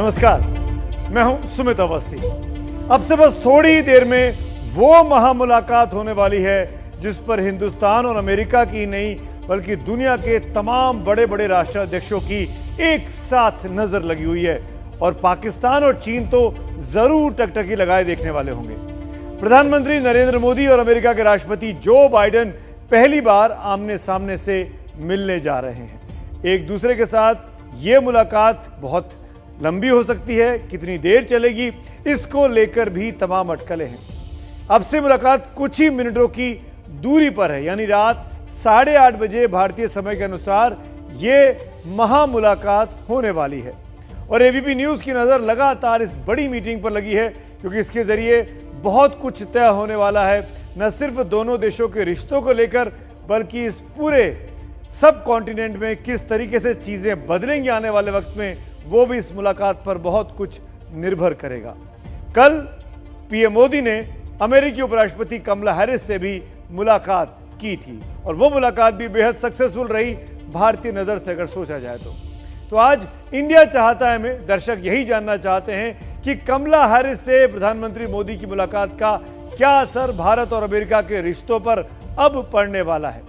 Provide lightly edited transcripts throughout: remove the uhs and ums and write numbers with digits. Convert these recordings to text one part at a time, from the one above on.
नमस्कार, मैं हूं सुमित अवस्थी। अब से बस थोड़ी ही देर में वो महामुलाकात होने वाली है जिस पर हिंदुस्तान और अमेरिका की नहीं बल्कि दुनिया के तमाम बड़े बड़े राष्ट्राध्यक्षों की एक साथ नजर लगी हुई है और पाकिस्तान और चीन तो जरूर टकटकी लगाए देखने वाले होंगे। प्रधानमंत्री नरेंद्र मोदी और अमेरिका के राष्ट्रपति जो बाइडेन पहली बार आमने सामने से मिलने जा रहे हैं। एक दूसरे के साथ ये मुलाकात बहुत लंबी हो सकती है, कितनी देर चलेगी इसको लेकर भी तमाम अटकलें हैं। अब से मुलाकात कुछ ही मिनटों की दूरी पर है, यानी रात 8:30 बजे भारतीय समय के अनुसार ये महामुलाकात होने वाली है और एबीपी न्यूज की नजर लगातार इस बड़ी मीटिंग पर लगी है क्योंकि इसके जरिए बहुत कुछ तय होने वाला है, न सिर्फ दोनों देशों के रिश्तों को लेकर बल्कि इस पूरे सब कॉन्टिनेंट में किस तरीके से चीजें बदलेंगी आने वाले वक्त में, वो भी इस मुलाकात पर बहुत कुछ निर्भर करेगा। कल पीएम मोदी ने अमेरिकी उपराष्ट्रपति कमला हैरिस से भी मुलाकात की थी और वो मुलाकात भी बेहद सक्सेसफुल रही भारतीय नजर से अगर सोचा जाए तो आज इंडिया चाहता है में दर्शक यही जानना चाहते हैं कि कमला हैरिस से प्रधानमंत्री मोदी की मुलाकात का क्या असर भारत और अमेरिका के रिश्तों पर अब पड़ने वाला है।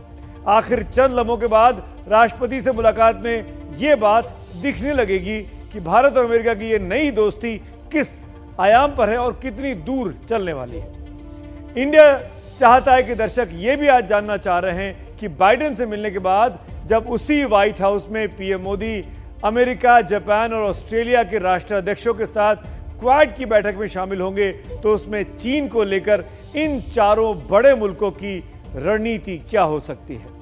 आखिर चंद लम्हों के बाद राष्ट्रपति से मुलाकात में यह बात दिखने लगेगी कि भारत और अमेरिका की यह नई दोस्ती किस आयाम पर है और कितनी दूर चलने वाली है। इंडिया चाहता है कि दर्शक ये भी आज जानना चाह रहे हैं कि बाइडेन से मिलने के बाद जब उसी व्हाइट हाउस में पीएम मोदी अमेरिका, जापान और ऑस्ट्रेलिया के राष्ट्राध्यक्षों के साथ क्वाड की बैठक में शामिल होंगे तो उसमें चीन को लेकर इन चारों बड़े मुल्कों की रणनीति क्या हो सकती है।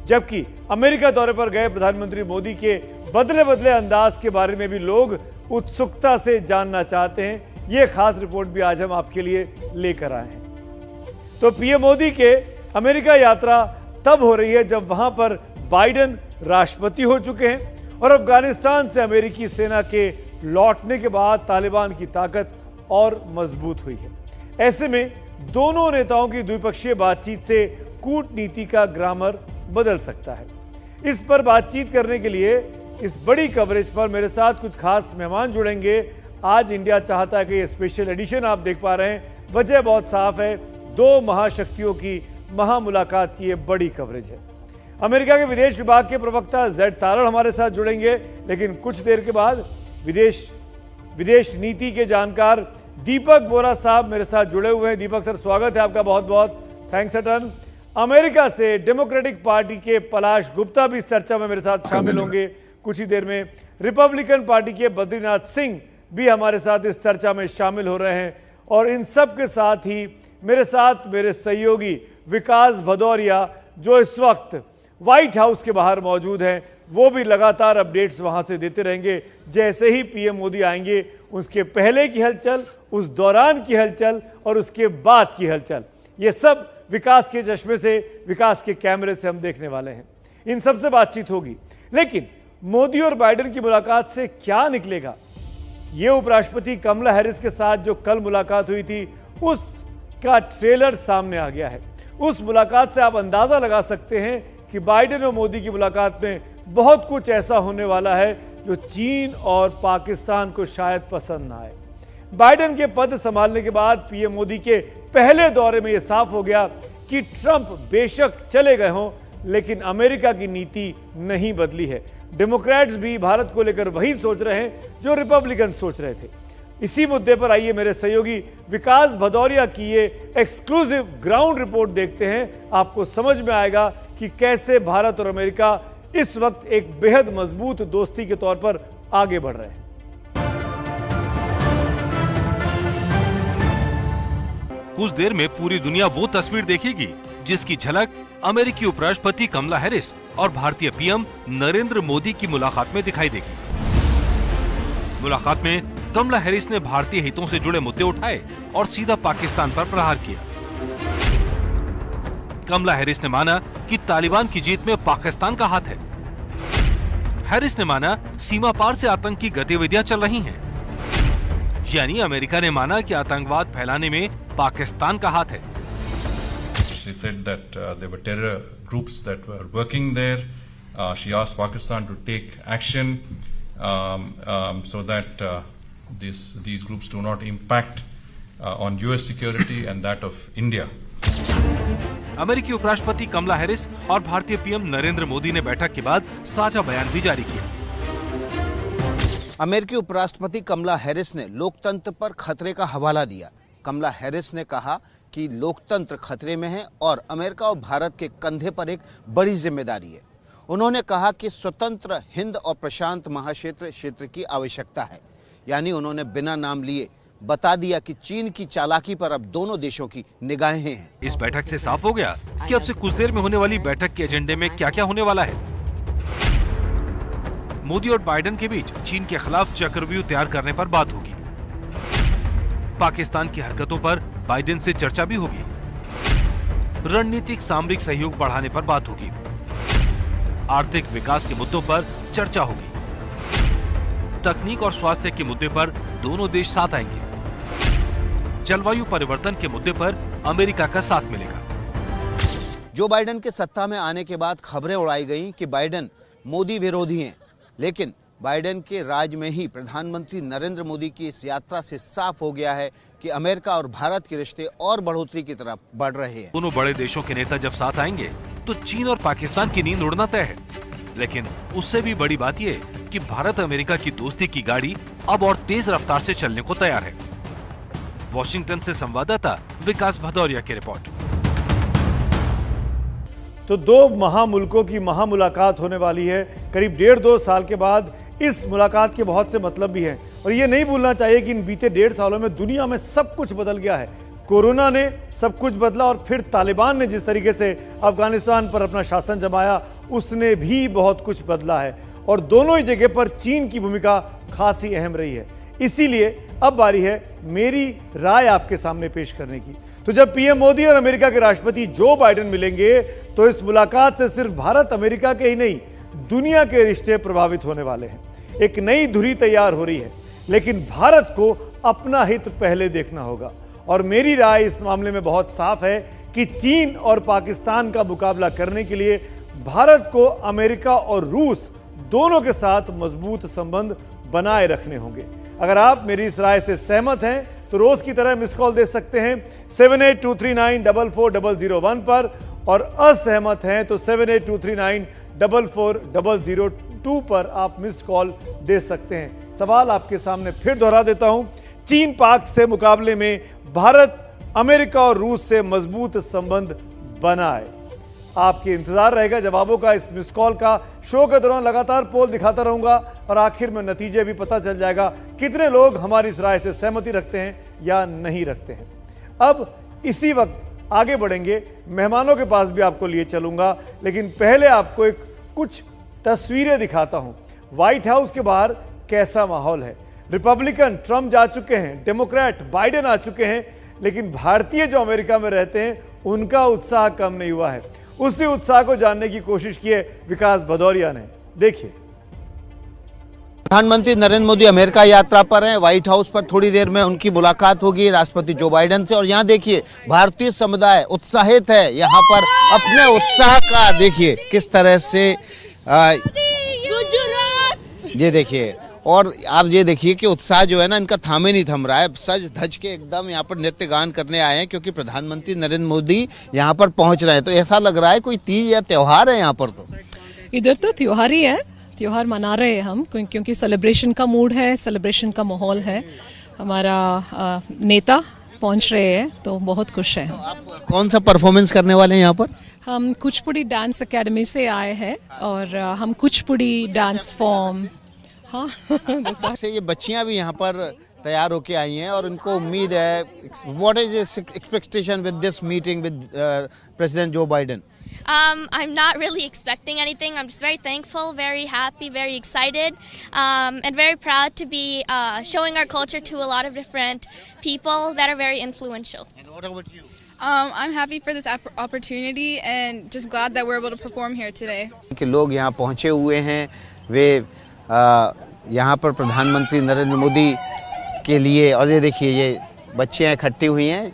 जबकि अमेरिका दौरे पर गए प्रधानमंत्री मोदी के बदले बदले अंदाज के बारे में भी लोग उत्सुकता से जानना चाहते हैं। यह खास रिपोर्ट भी आज हम आपके लिए लेकर आए हैं। तो पीएम मोदी के अमेरिका यात्रा तब हो रही है जब वहां पर बाइडेन राष्ट्रपति हो चुके हैं और अफगानिस्तान से अमेरिकी सेना के लौटने के बाद तालिबान की ताकत और मजबूत हुई है। ऐसे में दोनों नेताओं की द्विपक्षीय बातचीत से कूटनीति का ग्रामर बदल सकता है। इस पर बातचीत करने के लिए इस बड़ी कवरेज पर मेरे साथ कुछ खास मेहमान जुड़ेंगे। आज इंडिया चाहता है कि ये स्पेशल एडिशन आप देख पा रहे हैं। वजह बहुत साफ है, दो महाशक्तियों की महामुलाकात की ये बड़ी कवरेज है। अमेरिका के विदेश विभाग के प्रवक्ता जेड तारड़ हमारे साथ जुड़ेंगे, लेकिन कुछ देर के बाद विदेश नीति के जानकार दीपक बोरा साहब मेरे साथ जुड़े हुए हैं। दीपक सर, स्वागत है आपका, बहुत बहुत थैंक्स अ टन। अमेरिका से डेमोक्रेटिक पार्टी के पलाश गुप्ता भी इस चर्चा में मेरे साथ शामिल होंगे कुछ ही देर में। रिपब्लिकन पार्टी के बद्रीनाथ सिंह भी हमारे साथ इस चर्चा में शामिल हो रहे हैं और इन सब के साथ ही मेरे साथ मेरे सहयोगी विकास भदौरिया जो इस वक्त व्हाइट हाउस के बाहर मौजूद हैं, वो भी लगातार अपडेट्स वहां से देते रहेंगे। जैसे ही पीएम मोदी आएंगे उसके पहले की हलचल, उस दौरान की हलचल और उसके बाद की हलचल, ये सब विकास के चश्मे से, विकास के कैमरे से हम देखने वाले हैं। इन सब से बातचीत होगी, लेकिन मोदी और बाइडेन की मुलाकात से क्या निकलेगा, ये उपराष्ट्रपति कमला हैरिस के साथ जो कल मुलाकात हुई थी उसका ट्रेलर सामने आ गया है। उस मुलाकात से आप अंदाजा लगा सकते हैं कि बाइडेन और मोदी की मुलाकात में बहुत कुछ ऐसा होने वाला है जो चीन और पाकिस्तान को शायद पसंद ना आए। बाइडेन के पद संभालने के बाद पीएम मोदी के पहले दौरे में यह साफ हो गया कि ट्रंप बेशक चले गए हों लेकिन अमेरिका की नीति नहीं बदली है। डेमोक्रेट्स भी भारत को लेकर वही सोच रहे हैं जो रिपब्लिकन सोच रहे थे। इसी मुद्दे पर आइए मेरे सहयोगी विकास भदौरिया की ये एक्सक्लूसिव ग्राउंड रिपोर्ट देखते हैं। आपको समझ में आएगा कि कैसे भारत और अमेरिका इस वक्त एक बेहद मजबूत दोस्ती के तौर पर आगे बढ़ रहे हैं। कुछ देर में पूरी दुनिया वो तस्वीर देखेगी जिसकी झलक अमेरिकी उपराष्ट्रपति कमला हैरिस और भारतीय पीएम नरेंद्र मोदी की मुलाकात में दिखाई देगी। मुलाकात में कमला हैरिस ने भारतीय हितों से जुड़े मुद्दे उठाए और सीधा पाकिस्तान पर प्रहार किया। कमला हैरिस ने माना कि तालिबान की जीत में पाकिस्तान का हाथ है। हैरिस ने माना सीमा पार से आतंकी गतिविधियां चल रही हैं। यानी अमेरिका ने माना कि आतंकवाद फैलाने में पाकिस्तान का हाथ है। She said that there were terror groups that were working there. She asked Pakistan to take action. so that these groups do not impact on US security and that of India. अमेरिकी उपराष्ट्रपति कमला Harris और भारतीय PM Narendra Modi ने बैठक के बाद साझा बयान भी जारी किया। अमेरिकी उपराष्ट्रपति कमला हैरिस ने लोकतंत्र पर खतरे का हवाला दिया। कमला हैरिस ने कहा कि लोकतंत्र खतरे में है और अमेरिका और भारत के कंधे पर एक बड़ी जिम्मेदारी है। उन्होंने कहा कि स्वतंत्र हिंद और प्रशांत महाक्षेत्र की आवश्यकता है। यानी उन्होंने बिना नाम लिए बता दिया कि चीन की चालाकी पर अब दोनों देशों की निगाहें हैं। इस बैठक से साफ हो गया कि अब से कुछ देर में होने वाली बैठक के एजेंडे में क्या क्या होने वाला है। मोदी और बाइडेन के बीच चीन के खिलाफ चक्रव्यूह तैयार करने पर बात होगी। पाकिस्तान की हरकतों पर बाइडेन से चर्चा भी होगी। रणनीतिक सामरिक सहयोग बढ़ाने पर बात होगी। आर्थिक विकास के मुद्दों पर चर्चा होगी। तकनीक और स्वास्थ्य के मुद्दे पर दोनों देश साथ आएंगे। जलवायु परिवर्तन के मुद्दे पर अमेरिका का साथ मिलेगा। जो बाइडेन के सत्ता में आने के बाद खबरें उड़ाई गईं कि बाइडेन मोदी विरोधी हैं, लेकिन बाइडेन के राज में ही प्रधानमंत्री नरेंद्र मोदी की इस यात्रा से साफ हो गया है कि अमेरिका और भारत के रिश्ते और बढ़ोतरी की तरफ बढ़ रहे हैं। दोनों बड़े देशों के नेता जब साथ आएंगे तो चीन और पाकिस्तान की नींद उड़ना तय है। लेकिन उससे भी बड़ी बात यह कि भारत अमेरिका की दोस्ती की गाड़ी अब और तेज रफ्तार से चलने को तैयार है। वॉशिंगटन से संवाददाता विकास भदौरिया की रिपोर्ट। तो दो महामुल्कों की महामुलाकात होने वाली है करीब 1.5-2 साल के बाद। इस मुलाकात के बहुत से मतलब भी हैं और ये नहीं भूलना चाहिए कि इन बीते 1.5 सालों में दुनिया में सब कुछ बदल गया है। कोरोना ने सब कुछ बदला और फिर तालिबान ने जिस तरीके से अफगानिस्तान पर अपना शासन जमाया उसने भी बहुत कुछ बदला है और दोनों ही जगह पर चीन की भूमिका खासी अहम रही है। इसीलिए अब बारी है मेरी राय आपके सामने पेश करने की। तो जब पीएम मोदी और अमेरिका के राष्ट्रपति जो बाइडेन मिलेंगे तो इस मुलाकात से सिर्फ भारत अमेरिका के ही नहीं दुनिया के रिश्ते प्रभावित होने वाले हैं। एक नई धुरी तैयार हो रही है, लेकिन भारत को अपना हित पहले देखना होगा और मेरी राय इस मामले में बहुत साफ है कि चीन और पाकिस्तान का मुकाबला करने के लिए भारत को अमेरिका और रूस दोनों के साथ मजबूत संबंध बनाए रखने होंगे। अगर आप मेरी इस राय से सहमत हैं तो रोज की तरह मिस कॉल दे सकते हैं 7823944001 पर और असहमत हैं तो 7823944002 पर आप मिस कॉल दे सकते हैं। सवाल आपके सामने फिर दोहरा देता हूं, चीन पाक से मुकाबले में भारत अमेरिका और रूस से मजबूत संबंध बनाए। आपके इंतजार रहेगा जवाबों का, इस मिस कॉल का। शो के दौरान लगातार पोल दिखाता रहूंगा और आखिर में नतीजे भी पता चल जाएगा कितने लोग हमारी इस राय से सहमति रखते हैं या नहीं रखते हैं। अब इसी वक्त आगे बढ़ेंगे, मेहमानों के पास भी आपको लिए चलूंगा, लेकिन पहले आपको कुछ तस्वीरें दिखाता हूं। व्हाइट हाउस के बाहर कैसा माहौल है। रिपब्लिकन ट्रंप जा चुके हैं, डेमोक्रेट बाइडेन आ चुके हैं, लेकिन भारतीय जो अमेरिका में रहते हैं उनका उत्साह कम नहीं हुआ है। उसी उत्साह को जानने की कोशिश की है विकास भदौरिया ने। देखिए, प्रधानमंत्री नरेंद्र मोदी अमेरिका यात्रा पर हैं। व्हाइट हाउस पर थोड़ी देर में उनकी मुलाकात होगी राष्ट्रपति जो बाइडेन से। और यहाँ देखिए भारतीय समुदाय उत्साहित है। यहाँ पर अपने उत्साह का देखिए किस तरह से ये देखिए, और आप ये देखिए कि उत्साह जो है ना इनका थामे नहीं थम रहा है। सज धज के एकदम यहाँ पर नृत्य गान करने आए हैं क्योंकि प्रधानमंत्री नरेंद्र मोदी यहाँ पर पहुँच रहे हैं। तो ऐसा लग रहा है कोई तीज या त्योहार है यहाँ पर। तो इधर तो त्योहार ही है, त्योहार मना रहे हैं हम क्योंकि सेलिब्रेशन का मूड है, सेलिब्रेशन का माहौल है। हमारा नेता पहुँच रहे हैं तो बहुत खुश है। आप कौन सा परफॉर्मेंस करने वाले हैं यहाँ पर? हम कुचिपुड़ी डांस एकेडमी से आए हैं और हम कुचिपुड़ी डांस फॉर्म से ये बच्चियां भी यहाँ पर तैयार होके आई हैं और उनको उम्मीद है। What is expectation with this meeting with president Joe Biden? I'm not really expecting anything. I'm just very thankful, very happy, very excited, and very proud to be showing our culture to a lot of different people that are very influential. And what about you? I'm happy for this opportunity and just glad that we're able to perform here today. कि लोग यहाँ पहुँचे हुए हैं, वे यहाँ पर प्रधानमंत्री नरेंद्र मोदी के लिए। और ये देखिए ये बच्चियाँ इकट्ठी हुई हैं,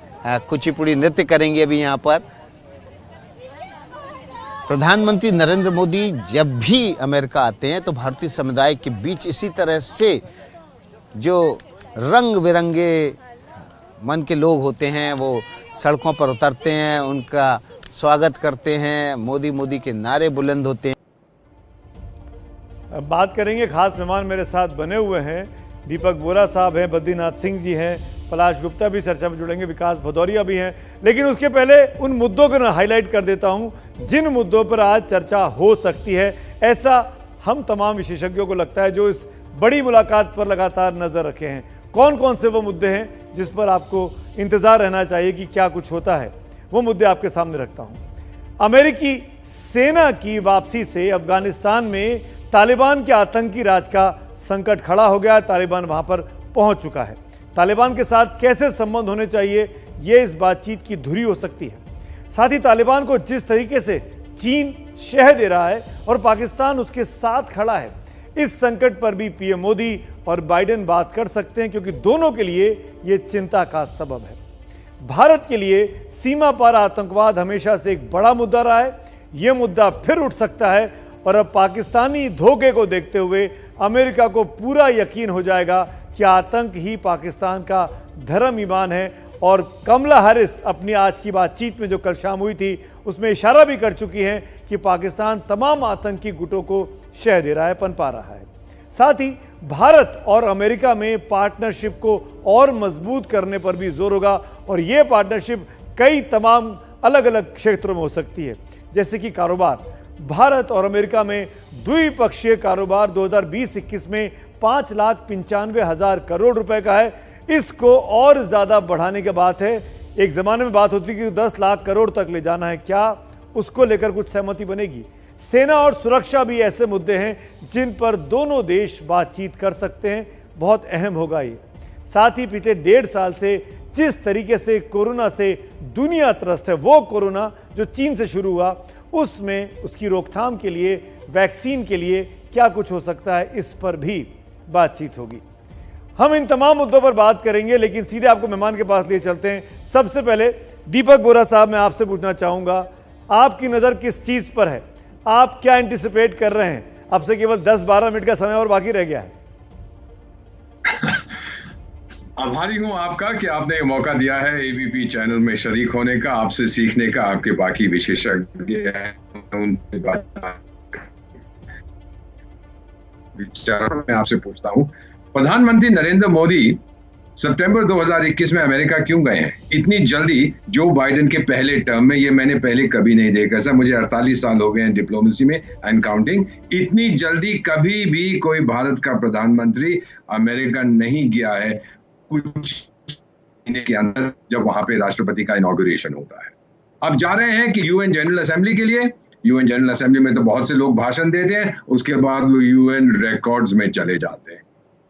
कुचिपुड़ी नृत्य करेंगे अभी यहाँ पर। प्रधानमंत्री नरेंद्र मोदी जब भी अमेरिका आते हैं तो भारतीय समुदाय के बीच इसी तरह से जो रंग बिरंगे मन के लोग होते हैं वो सड़कों पर उतरते हैं, उनका स्वागत करते हैं, मोदी मोदी के नारे बुलंद होते हैं। अब बात करेंगे, खास मेहमान मेरे साथ बने हुए हैं, दीपक बोरा साहब हैं, बद्रीनाथ सिंह जी हैं, पलाश गुप्ता भी चर्चा में जुड़ेंगे, विकास भदौरिया भी हैं। लेकिन उसके पहले उन मुद्दों को हाईलाइट कर देता हूं जिन मुद्दों पर आज चर्चा हो सकती है। ऐसा हम तमाम विशेषज्ञों को लगता है जो इस बड़ी मुलाकात पर लगातार नजर रखे हैं। कौन कौन से वो मुद्दे हैं जिस पर आपको इंतजार रहना चाहिए कि क्या कुछ होता है, वो मुद्दे आपके सामने रखता हूं। अमेरिकी सेना की वापसी से अफगानिस्तान में तालिबान के आतंकी राज का संकट खड़ा हो गया। तालिबान वहां पर पहुंच चुका है। तालिबान के साथ कैसे संबंध होने चाहिए, ये इस बातचीत की धुरी हो सकती है। साथ ही तालिबान को जिस तरीके से चीन शह दे रहा है और पाकिस्तान उसके साथ खड़ा है, इस संकट पर भी पीएम मोदी और बाइडेन बात कर सकते हैं, क्योंकि दोनों के लिए यह चिंता का सबब है। भारत के लिए सीमा पार आतंकवाद हमेशा से एक बड़ा मुद्दा रहा है। यह मुद्दा फिर उठ सकता है और अब पाकिस्तानी धोखे को देखते हुए अमेरिका को पूरा यकीन हो जाएगा कि आतंक ही पाकिस्तान का धर्म ईमान है। और कमला हैरिस अपनी आज की बातचीत में जो कल शाम हुई थी उसमें इशारा भी कर चुकी हैं कि पाकिस्तान तमाम आतंकी गुटों को शह दे रहा है, पनपा रहा है। साथ ही भारत और अमेरिका में पार्टनरशिप को और मजबूत करने पर भी जोर होगा और ये पार्टनरशिप कई तमाम अलग अलग क्षेत्रों में हो सकती है, जैसे कि कारोबार। भारत और अमेरिका में द्विपक्षीय कारोबार 2020-21 में 5,95,000 करोड़ रुपए का है। इसको और ज्यादा बढ़ाने की बात है। एक जमाने में बात होती कि 10 लाख करोड़ तक ले जाना है, क्या उसको लेकर कुछ सहमति बनेगी? सेना और सुरक्षा भी ऐसे मुद्दे हैं जिन पर दोनों देश बातचीत कर सकते हैं। बहुत अहम होगा ये। साथ ही बीते 1.5 साल से जिस तरीके से कोरोना से दुनिया त्रस्त है, वो कोरोना जो चीन से शुरू हुआ, उसमें उसकी रोकथाम के लिए, वैक्सीन के लिए क्या कुछ हो सकता है, इस पर भी बातचीत होगी। हम इन तमाम मुद्दों पर बात करेंगे, लेकिन सीधे आपको मेहमान के पास ले चलते हैं। सबसे पहले दीपक बोरा साहब, मैं आपसे पूछना चाहूंगा, आपकी नज़र किस चीज़ पर है? आप क्या एंटिसिपेट कर रहे हैं? अब से केवल 10-12 मिनट का समय और बाकी रह गया है। आभारी हूं आपका कि आपने ये मौका दिया है एबीपी चैनल में शरीक होने का, आपसे सीखने का। आपके बाकी विशेषज्ञ हैं उनसे मैं आपसे पूछता हूं, प्रधानमंत्री नरेंद्र मोदी सितंबर 2021 में अमेरिका क्यों गए हैं इतनी जल्दी? जो बाइडेन के पहले टर्म में, ये मैंने पहले कभी नहीं देखा। सर, मुझे 48 साल हो गए हैं डिप्लोमेसी में एंड काउंटिंग। इतनी जल्दी कभी भी कोई भारत का प्रधानमंत्री अमेरिका नहीं गया है कुछ महीने के अंदर, जब वहां पे राष्ट्रपति का इनॉग्रेशन होता है। अब जा रहे हैं कि यूएन जनरल असेंबली के लिए। यूएन जनरल असेंबली में तो बहुत से लोग भाषण देते हैं, उसके बाद वो यूएन रिकॉर्ड्स में चले जाते हैं।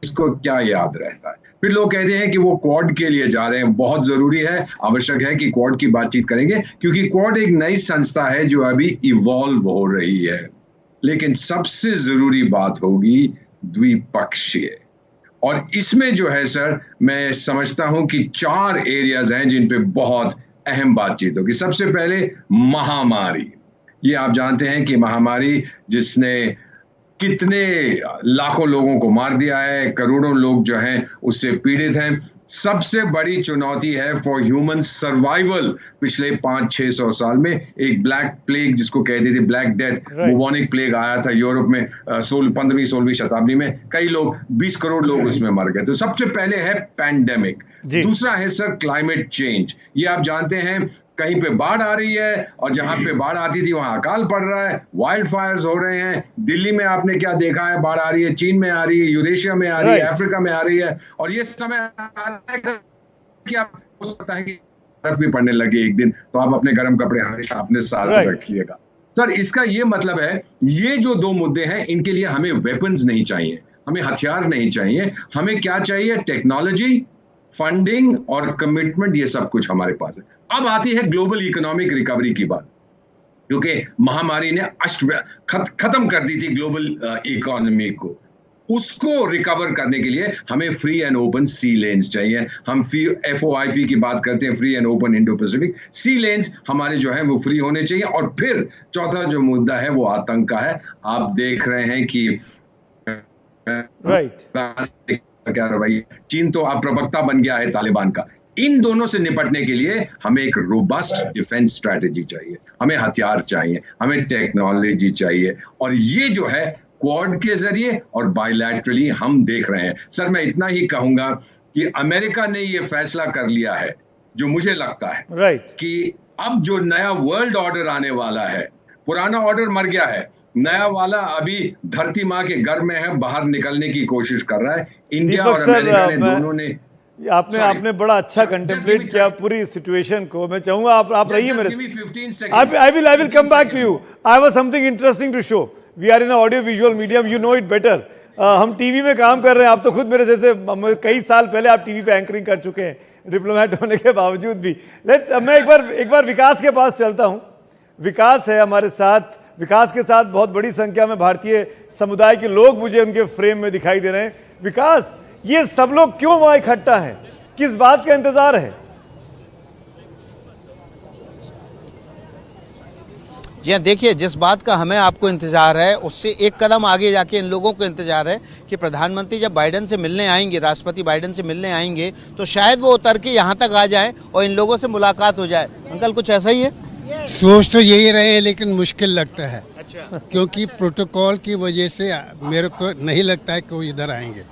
इसको क्या याद रहता है? फिर लोग कहते हैं कि वो क्वाड के लिए जा रहे हैं। बहुत जरूरी है, आवश्यक है कि क्वाड की बातचीत करेंगे, क्योंकि क्वाड एक नई संस्था है जो अभी इवॉल्व हो रही है। लेकिन सबसे जरूरी बात होगी द्विपक्षीय। और इसमें जो है सर, मैं समझता हूं कि 4 एरियाज हैं जिन पे बहुत अहम बातचीत होगी। सबसे पहले महामारी। ये आप जानते हैं कि महामारी जिसने कितने लाखों लोगों को मार दिया है, करोड़ों लोग जो हैं उससे पीड़ित हैं। सबसे बड़ी चुनौती है फॉर ह्यूमन सर्वाइवल। पिछले 500-600 साल में एक ब्लैक प्लेग, जिसको कहते थे ब्लैक डेथ, बुबोनिक प्लेग आया था यूरोप में 15वीं-16वीं शताब्दी में। कई लोग, 20 करोड़ लोग उसमें मर गए। तो सबसे पहले है पैंडेमिक। दूसरा है सर क्लाइमेट चेंज। ये आप जानते हैं, कहीं पे बाढ़ आ रही है और जहां पे बाढ़ आती थी वहां अकाल पड़ रहा है, वाइल्ड फायर्स हो रहे हैं। दिल्ली में आपने क्या देखा है, बाढ़ आ रही है, चीन में आ रही है, यूरेशिया में आ रही है, अफ्रीका में आ रही है। और ये समय आ रहा है कि आप हो सकता है कि बर्फ भी पड़ने लगे एक दिन, तो आप अपने गर्म कपड़े हमेशा अपने साथ रखिएगा। सर, इसका ये मतलब है, ये जो 2 मुद्दे हैं, इनके लिए हमें वेपन्स नहीं चाहिए, हमें हथियार नहीं चाहिए। हमें क्या चाहिए? टेक्नोलॉजी, फंडिंग और कमिटमेंट। ये सब कुछ हमारे पास है। अब आती है ग्लोबल इकोनॉमिक रिकवरी की बात, क्योंकि महामारी ने खत्म कर दी थी ग्लोबल इकोनॉमी को। उसको रिकवर करने के लिए हमें free and open sea lanes चाहिए। हम FOIP की बात करते हैं, free and open Indo Pacific. Sea lanes हमारे जो है वो फ्री होने चाहिए। और फिर चौथा जो मुद्दा है वो आतंक का है। आप देख रहे हैं कि क्या रवैया, चीन तो अब प्रवक्ता बन गया है तालिबान का। इन दोनों से निपटने के लिए हमें एक रोबस्ट डिफेंस स्ट्रैटेजी चाहिए, हमें हथियार चाहिए, हमें टेक्नोलॉजी चाहिए। और ये जो है क्वाड के जरिए और बायलैटरली हम देख रहे हैं। सर मैं इतना ही कहूंगा कि अमेरिका ने ये फैसला कर लिया है, जो मुझे लगता है कि अब जो नया वर्ल्ड ऑर्डर आने वाला है, पुराना ऑर्डर मर गया है, नया वाला अभी धरती माँ के घर में है, बाहर निकलने की कोशिश कर रहा है। इंडिया और अमेरिका ने दोनों ने आपने बड़ा अच्छा कंटेम्पलेट किया पूरी सिचुएशन को। मैं चाहूंगा आप रहिए मेरे साथ। I will come back to you. I have something interesting to show. We are in audio visual medium, you know it better. हम टीवी में काम कर रहे हैं, आप तो खुद मेरे जैसे कई साल पहले आप टीवी पे एंकरिंग कर चुके हैं डिप्लोमेट होने के बावजूद भी। मैं एक बार विकास के पास चलता हूँ। विकास है हमारे साथ। विकास के साथ बहुत बड़ी संख्या में भारतीय समुदाय के लोग मुझे उनके फ्रेम में दिखाई दे रहे हैं। विकास, ये सब लोग क्यों वहां इकट्ठा हैं? किस बात का इंतजार है? जी हाँ, देखिए जिस बात का हमें आपको इंतजार है उससे एक कदम आगे जाके इन लोगों को इंतजार है कि प्रधानमंत्री जब बाइडेन से मिलने आएंगे, राष्ट्रपति बाइडेन से मिलने आएंगे, तो शायद वो उतर के यहाँ तक आ जाएं और इन लोगों से मुलाकात हो जाए। अंकल कुछ ऐसा ही है? सोच तो यही रहे, लेकिन मुश्किल लगता है। अच्छा। क्योंकि प्रोटोकॉल की वजह से मेरे को नहीं लगता है कि वो इधर आएंगे।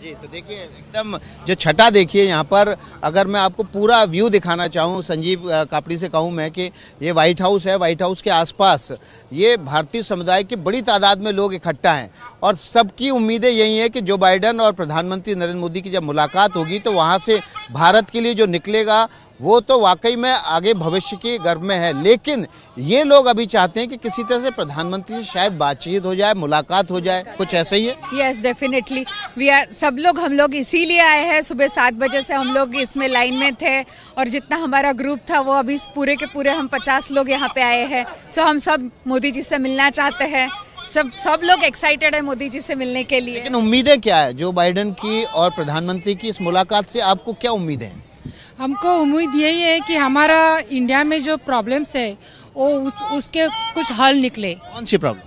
जी, तो देखिए एकदम जो छठा देखिए यहाँ पर, अगर मैं आपको पूरा व्यू दिखाना चाहूँ, संजीव कापड़ी से कहूँ मैं कि ये व्हाइट हाउस है। व्हाइट हाउस के आसपास ये भारतीय समुदाय की बड़ी तादाद में लोग इकट्ठा हैं और सबकी उम्मीदें यही है कि जो बाइडेन और प्रधानमंत्री नरेंद्र मोदी की जब मुलाकात होगी तो वहाँ से भारत के लिए जो निकलेगा वो तो वाकई में आगे भविष्य के गर्भ में है। लेकिन ये लोग अभी चाहते हैं कि किसी तरह से प्रधानमंत्री से शायद बातचीत हो जाए, मुलाकात हो जाए। कुछ ऐसा ही है? Yes, definitely. हम लोग इसीलिए आए हैं। सुबह 7 बजे से हम लोग इसमें लाइन में थे और जितना हमारा ग्रुप था वो अभी पूरे के पूरे हम 50 लोग यहाँ पे आए हैं। सो हम सब मोदी जी से मिलना चाहते हैं। सब लोग एक्साइटेड है मोदी जी से मिलने के लिए। लेकिन उम्मीदें क्या है जो बाइडेन की और प्रधानमंत्री की इस मुलाकात से? आपको क्या उम्मीदें हैं? हमको उम्मीद यही है कि हमारा इंडिया में जो प्रॉब्लम्स है वो उसके कुछ हल निकले। कौन सी प्रॉब्लम?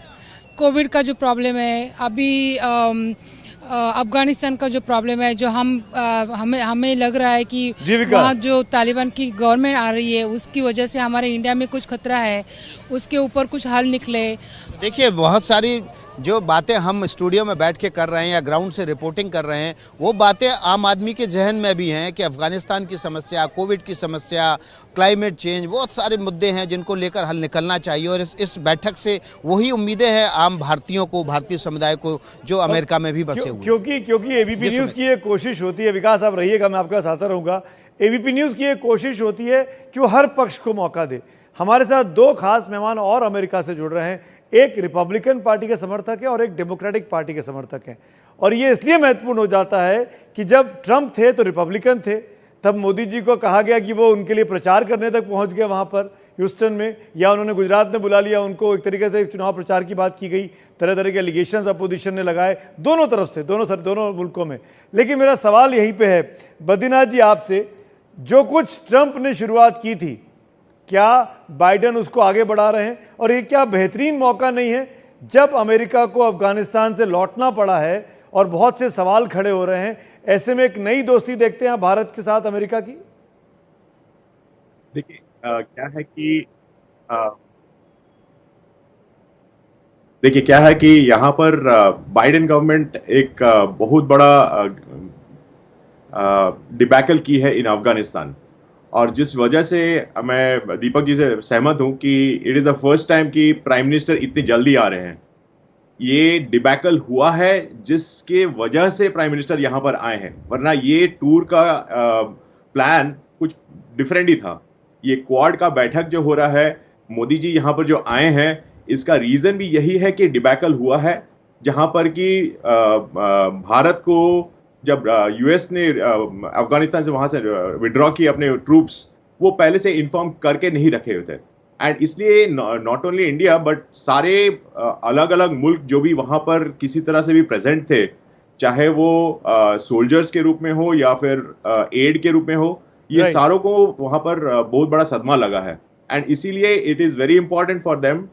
कोविड का जो प्रॉब्लम है, अभी अफगानिस्तान का जो प्रॉब्लम है, जो हमें लग रहा है कि वहाँ जो तालिबान की गवर्नमेंट आ रही है उसकी वजह से हमारे इंडिया में कुछ खतरा है, उसके ऊपर कुछ हल निकले। देखिए बहुत सारी जो बातें हम स्टूडियो में बैठ के कर रहे हैं या ग्राउंड से रिपोर्टिंग कर रहे हैं, वो बातें आम आदमी के जहन में भी हैं कि अफगानिस्तान की समस्या, कोविड की समस्या, क्लाइमेट चेंज, बहुत सारे मुद्दे हैं जिनको लेकर हल निकलना चाहिए। और इस बैठक से वही उम्मीदें हैं आम भारतीयों को, भारतीय समुदाय को जो अमेरिका में भी बसे हुए। क्योंकि एबीपी न्यूज़ की एक कोशिश होती है, विकास आप रहिएगा, मैं आपके साथ आता रहूँगा। एबीपी न्यूज़ की एक कोशिश होती है कि वो हर पक्ष को मौका दे। हमारे साथ 2 खास मेहमान और अमेरिका से जुड़ रहे हैं। एक रिपब्लिकन पार्टी के समर्थक है और एक डेमोक्रेटिक पार्टी के समर्थक हैं। और ये इसलिए महत्वपूर्ण हो जाता है कि जब ट्रंप थे तो रिपब्लिकन थे, तब मोदी जी को कहा गया कि वो उनके लिए प्रचार करने तक पहुंच गए वहां पर ह्यूस्टन में, या उन्होंने गुजरात में बुला लिया उनको। एक तरीके से चुनाव प्रचार की बात की गई, तरह तरह के एलिगेशंस अपोजिशन ने लगाए दोनों तरफ से, दोनों मुल्कों में। लेकिन मेरा सवाल यहीं पे है बद्रीनाथ जी आपसे, जो कुछ ट्रंप ने शुरुआत की थी, क्या बाइडेन उसको आगे बढ़ा रहे हैं? और ये क्या बेहतरीन मौका नहीं है जब अमेरिका को अफगानिस्तान से लौटना पड़ा है और बहुत से सवाल खड़े हो रहे हैं, ऐसे में एक नई दोस्ती देखते हैं भारत के साथ अमेरिका की? देखिए क्या है कि यहाँ पर बाइडेन गवर्नमेंट एक बहुत बड़ा डिबैकल की है इन अफगानिस्तान, और जिस वजह से मैं दीपक जी से सहमत हूं कि it is the first time कि प्राइम मिनिस्टर इतनी जल्दी आ रहे हैं। ये डिबैकल हुआ है जिसके वजह से प्राइम मिनिस्टर यहाँ पर आए हैं, वरना ये टूर का प्लान कुछ डिफरेंट ही था। ये क्वाड का बैठक जो हो रहा है, मोदी जी यहाँ पर जो आए हैं, इसका रीज़न भी यही है कि डिबैकल हुआ है, जहाँ पर कि भारत को जब यूएस ने अफगानिस्तान से वहां से विड्रॉ किए अपने ट्रूप्स, वो पहले से इन्फॉर्म करके नहीं रखे हुए थे। एंड इसलिए नॉट ओनली इंडिया बट सारे अलग अलग मुल्क जो भी वहां पर किसी तरह से भी प्रेजेंट थे, चाहे वो सोल्जर्स के रूप में हो या फिर एड के रूप में हो, ये सारों को वहां पर बहुत बड़ा सदमा लगा है। एंड इसीलिए it is very important for them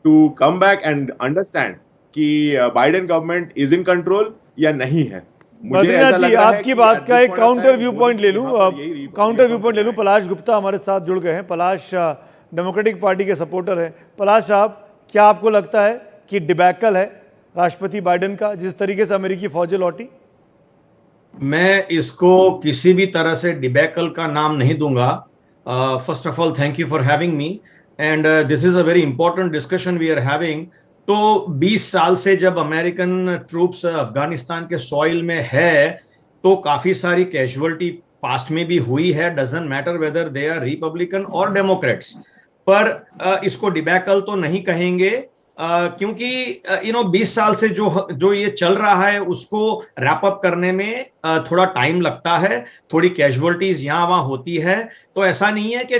to come back and understand कि Biden government is in control या नहीं है। मुझे ऐसा लग रहा है आपकी बात का एक काउंटर व्यू पॉइंट ले लूं, पलाश गुप्ता हमारे साथ जुड़ गए हैं। पलाश डेमोक्रेटिक पार्टी के सपोर्टर हैं। पलाश साहब, क्या आपको लगता है कि डिबैकल है राष्ट्रपति बाइडेन का जिस तरीके से अमेरिकी फौजें लौटी? मैं इसको किसी भी तरह से डिबैकल का नाम नहीं दूंगा। First of all thank you for having me and this is a very important discussion we are having. तो 20 साल से जब अमेरिकन ट्रूप्स अफगानिस्तान के सॉइल में है तो काफी सारी कैजुअलिटी पास्ट में भी हुई है, doesn't matter whether they are Republican और डेमोक्रेट्स। पर इसको डिबैकल तो नहीं कहेंगे क्योंकि 20 साल से जो ये चल रहा है उसको रैप अप करने में थोड़ा टाइम लगता है, थोड़ी कैजुअलिटीज यहाँ वहाँ होती है। तो ऐसा नहीं है कि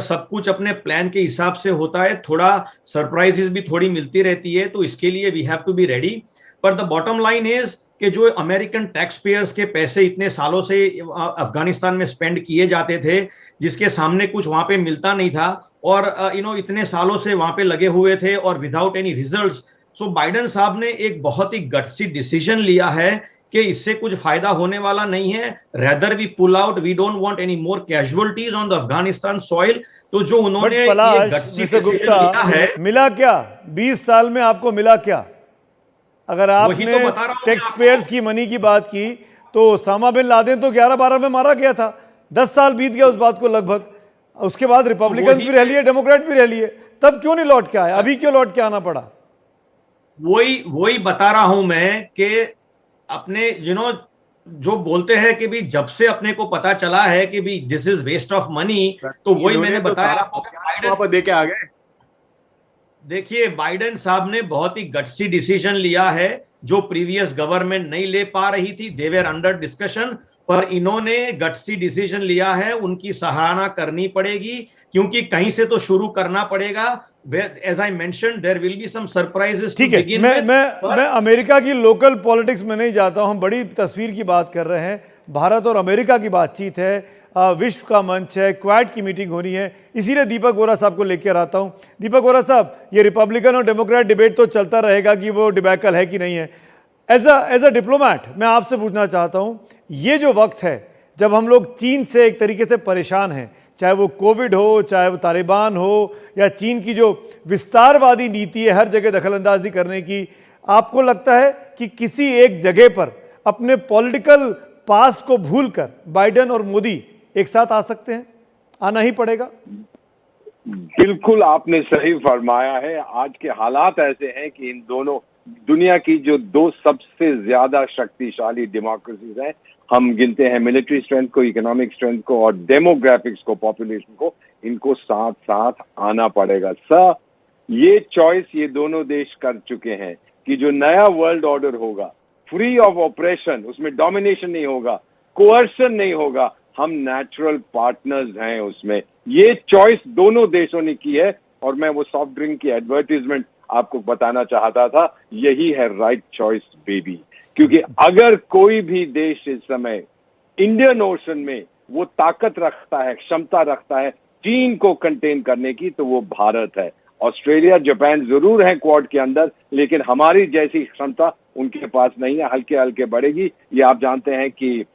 सब कुछ अपने प्लान के हिसाब से होता है, थोड़ा सरप्राइजेस भी थोड़ी मिलती रहती है। तो इसके लिए we have to be ready. पर द बॉटम लाइन इज कि जो अमेरिकन टैक्स पेयर्स के पैसे इतने सालों से अफगानिस्तान में स्पेंड किए जाते थे, जिसके सामने कुछ वहां पे मिलता नहीं था और इतने सालों से वहां पे लगे हुए थे और विदाउट एनी रिजल्ट्स। सो बाइडेन साहब ने एक बहुत ही गट्सी डिसीजन लिया है कि इससे कुछ फायदा होने वाला नहीं है, rather we pull out, we don't want any more casualties on the Afghanistan soil. तो जो उन्होंने ये गट्सी डिसीजन लिया है, मिला क्या 20 साल में आपको मिला क्या? अगर आपने टैक्स पेयर्स की मनी की बात की तो ओसामा बिन लादेन तो 11-12 में मारा गया था, 10 साल बीत गया उस बात को लगभग। उसके बाद रिपब्लिकन भी रह लिए, डेमोक्रेट भी रह लिए, तब क्यों नहीं लौट के आए? अभी क्यों लौट के आना पड़ा? वही बता रहा हूं मैं कि अपने जो बोलते हैं कि भी जब से अपने को पता चला है कि भी this is waste of money, तो वही मैंने बताया वहां पर देके आ गए। देखिए, बाइडेन साहब ने बहुत ही गट्सी डिसीजन लिया है जो प्रीवियस गवर्नमेंट नहीं ले पा रही थी। दे वर अंडर डिस्कशन, पर इन्होंने गट्सी डिसीजन लिया है, उनकी सराहना करनी पड़ेगी क्योंकि कहीं से तो शुरू करना पड़ेगा। As I mentioned there will be some surprises. ठीक है, मैं अमेरिका की लोकल पॉलिटिक्स में नहीं जाता हूं, हम बड़ी तस्वीर की बात कर रहे हैं। भारत और अमेरिका की बातचीत है, विश्व का मंच है, क्वाड की मीटिंग होनी है, इसीलिए दीपक वोरा साहब को लेकर आता हूं। दीपक वोरा साहब, ये रिपब्लिकन और डेमोक्रेट डिबेट तो चलता रहेगा कि वो डिबैकल है कि नहीं है। एज अ डिप्लोमैट मैं आपसे पूछना चाहता हूं, ये जो वक्त है जब हम लोग चीन से एक तरीके से परेशान हैं, चाहे वो कोविड हो, चाहे वो तालिबान हो, या चीन की जो विस्तारवादी नीति है हर जगह दखलंदाजी करने की, आपको लगता है कि किसी एक जगह पर अपने पॉलिटिकल पास्ट को भूलकर बाइडेन और मोदी एक साथ आ सकते हैं? आना ही पड़ेगा? बिल्कुल आपने सही फरमाया है। आज के हालात ऐसे हैं कि इन दोनों दुनिया की जो दो सबसे ज्यादा शक्तिशाली डेमोक्रेसीज हैं, हम गिनते हैं मिलिट्री स्ट्रेंथ को, इकोनॉमिक स्ट्रेंथ को और डेमोग्राफिक्स को, पॉपुलेशन को, इनको साथ साथ आना पड़ेगा। सर, ये चॉइस ये दोनों देश कर चुके हैं कि जो नया वर्ल्ड ऑर्डर होगा, फ्री ऑफ ऑपरेशन, उसमें डोमिनेशन नहीं होगा, कोअर्शन नहीं होगा, हम नेचुरल पार्टनर्स हैं उसमें। ये चॉइस दोनों देशों ने की है और मैं वो सॉफ्ट ड्रिंक की एडवर्टीजमेंट आपको बताना चाहता था, यही है राइट चॉइस बेबी। क्योंकि अगर कोई भी देश इस समय इंडियन ओशन में वो ताकत रखता है, क्षमता रखता है चीन को कंटेन करने की, तो वो भारत है। ऑस्ट्रेलिया, जापान जरूर है क्वाड के अंदर, लेकिन हमारी जैसी क्षमता उनके पास नहीं है, हल्के हल्के बढ़ेगी। ये आप जानते हैं कि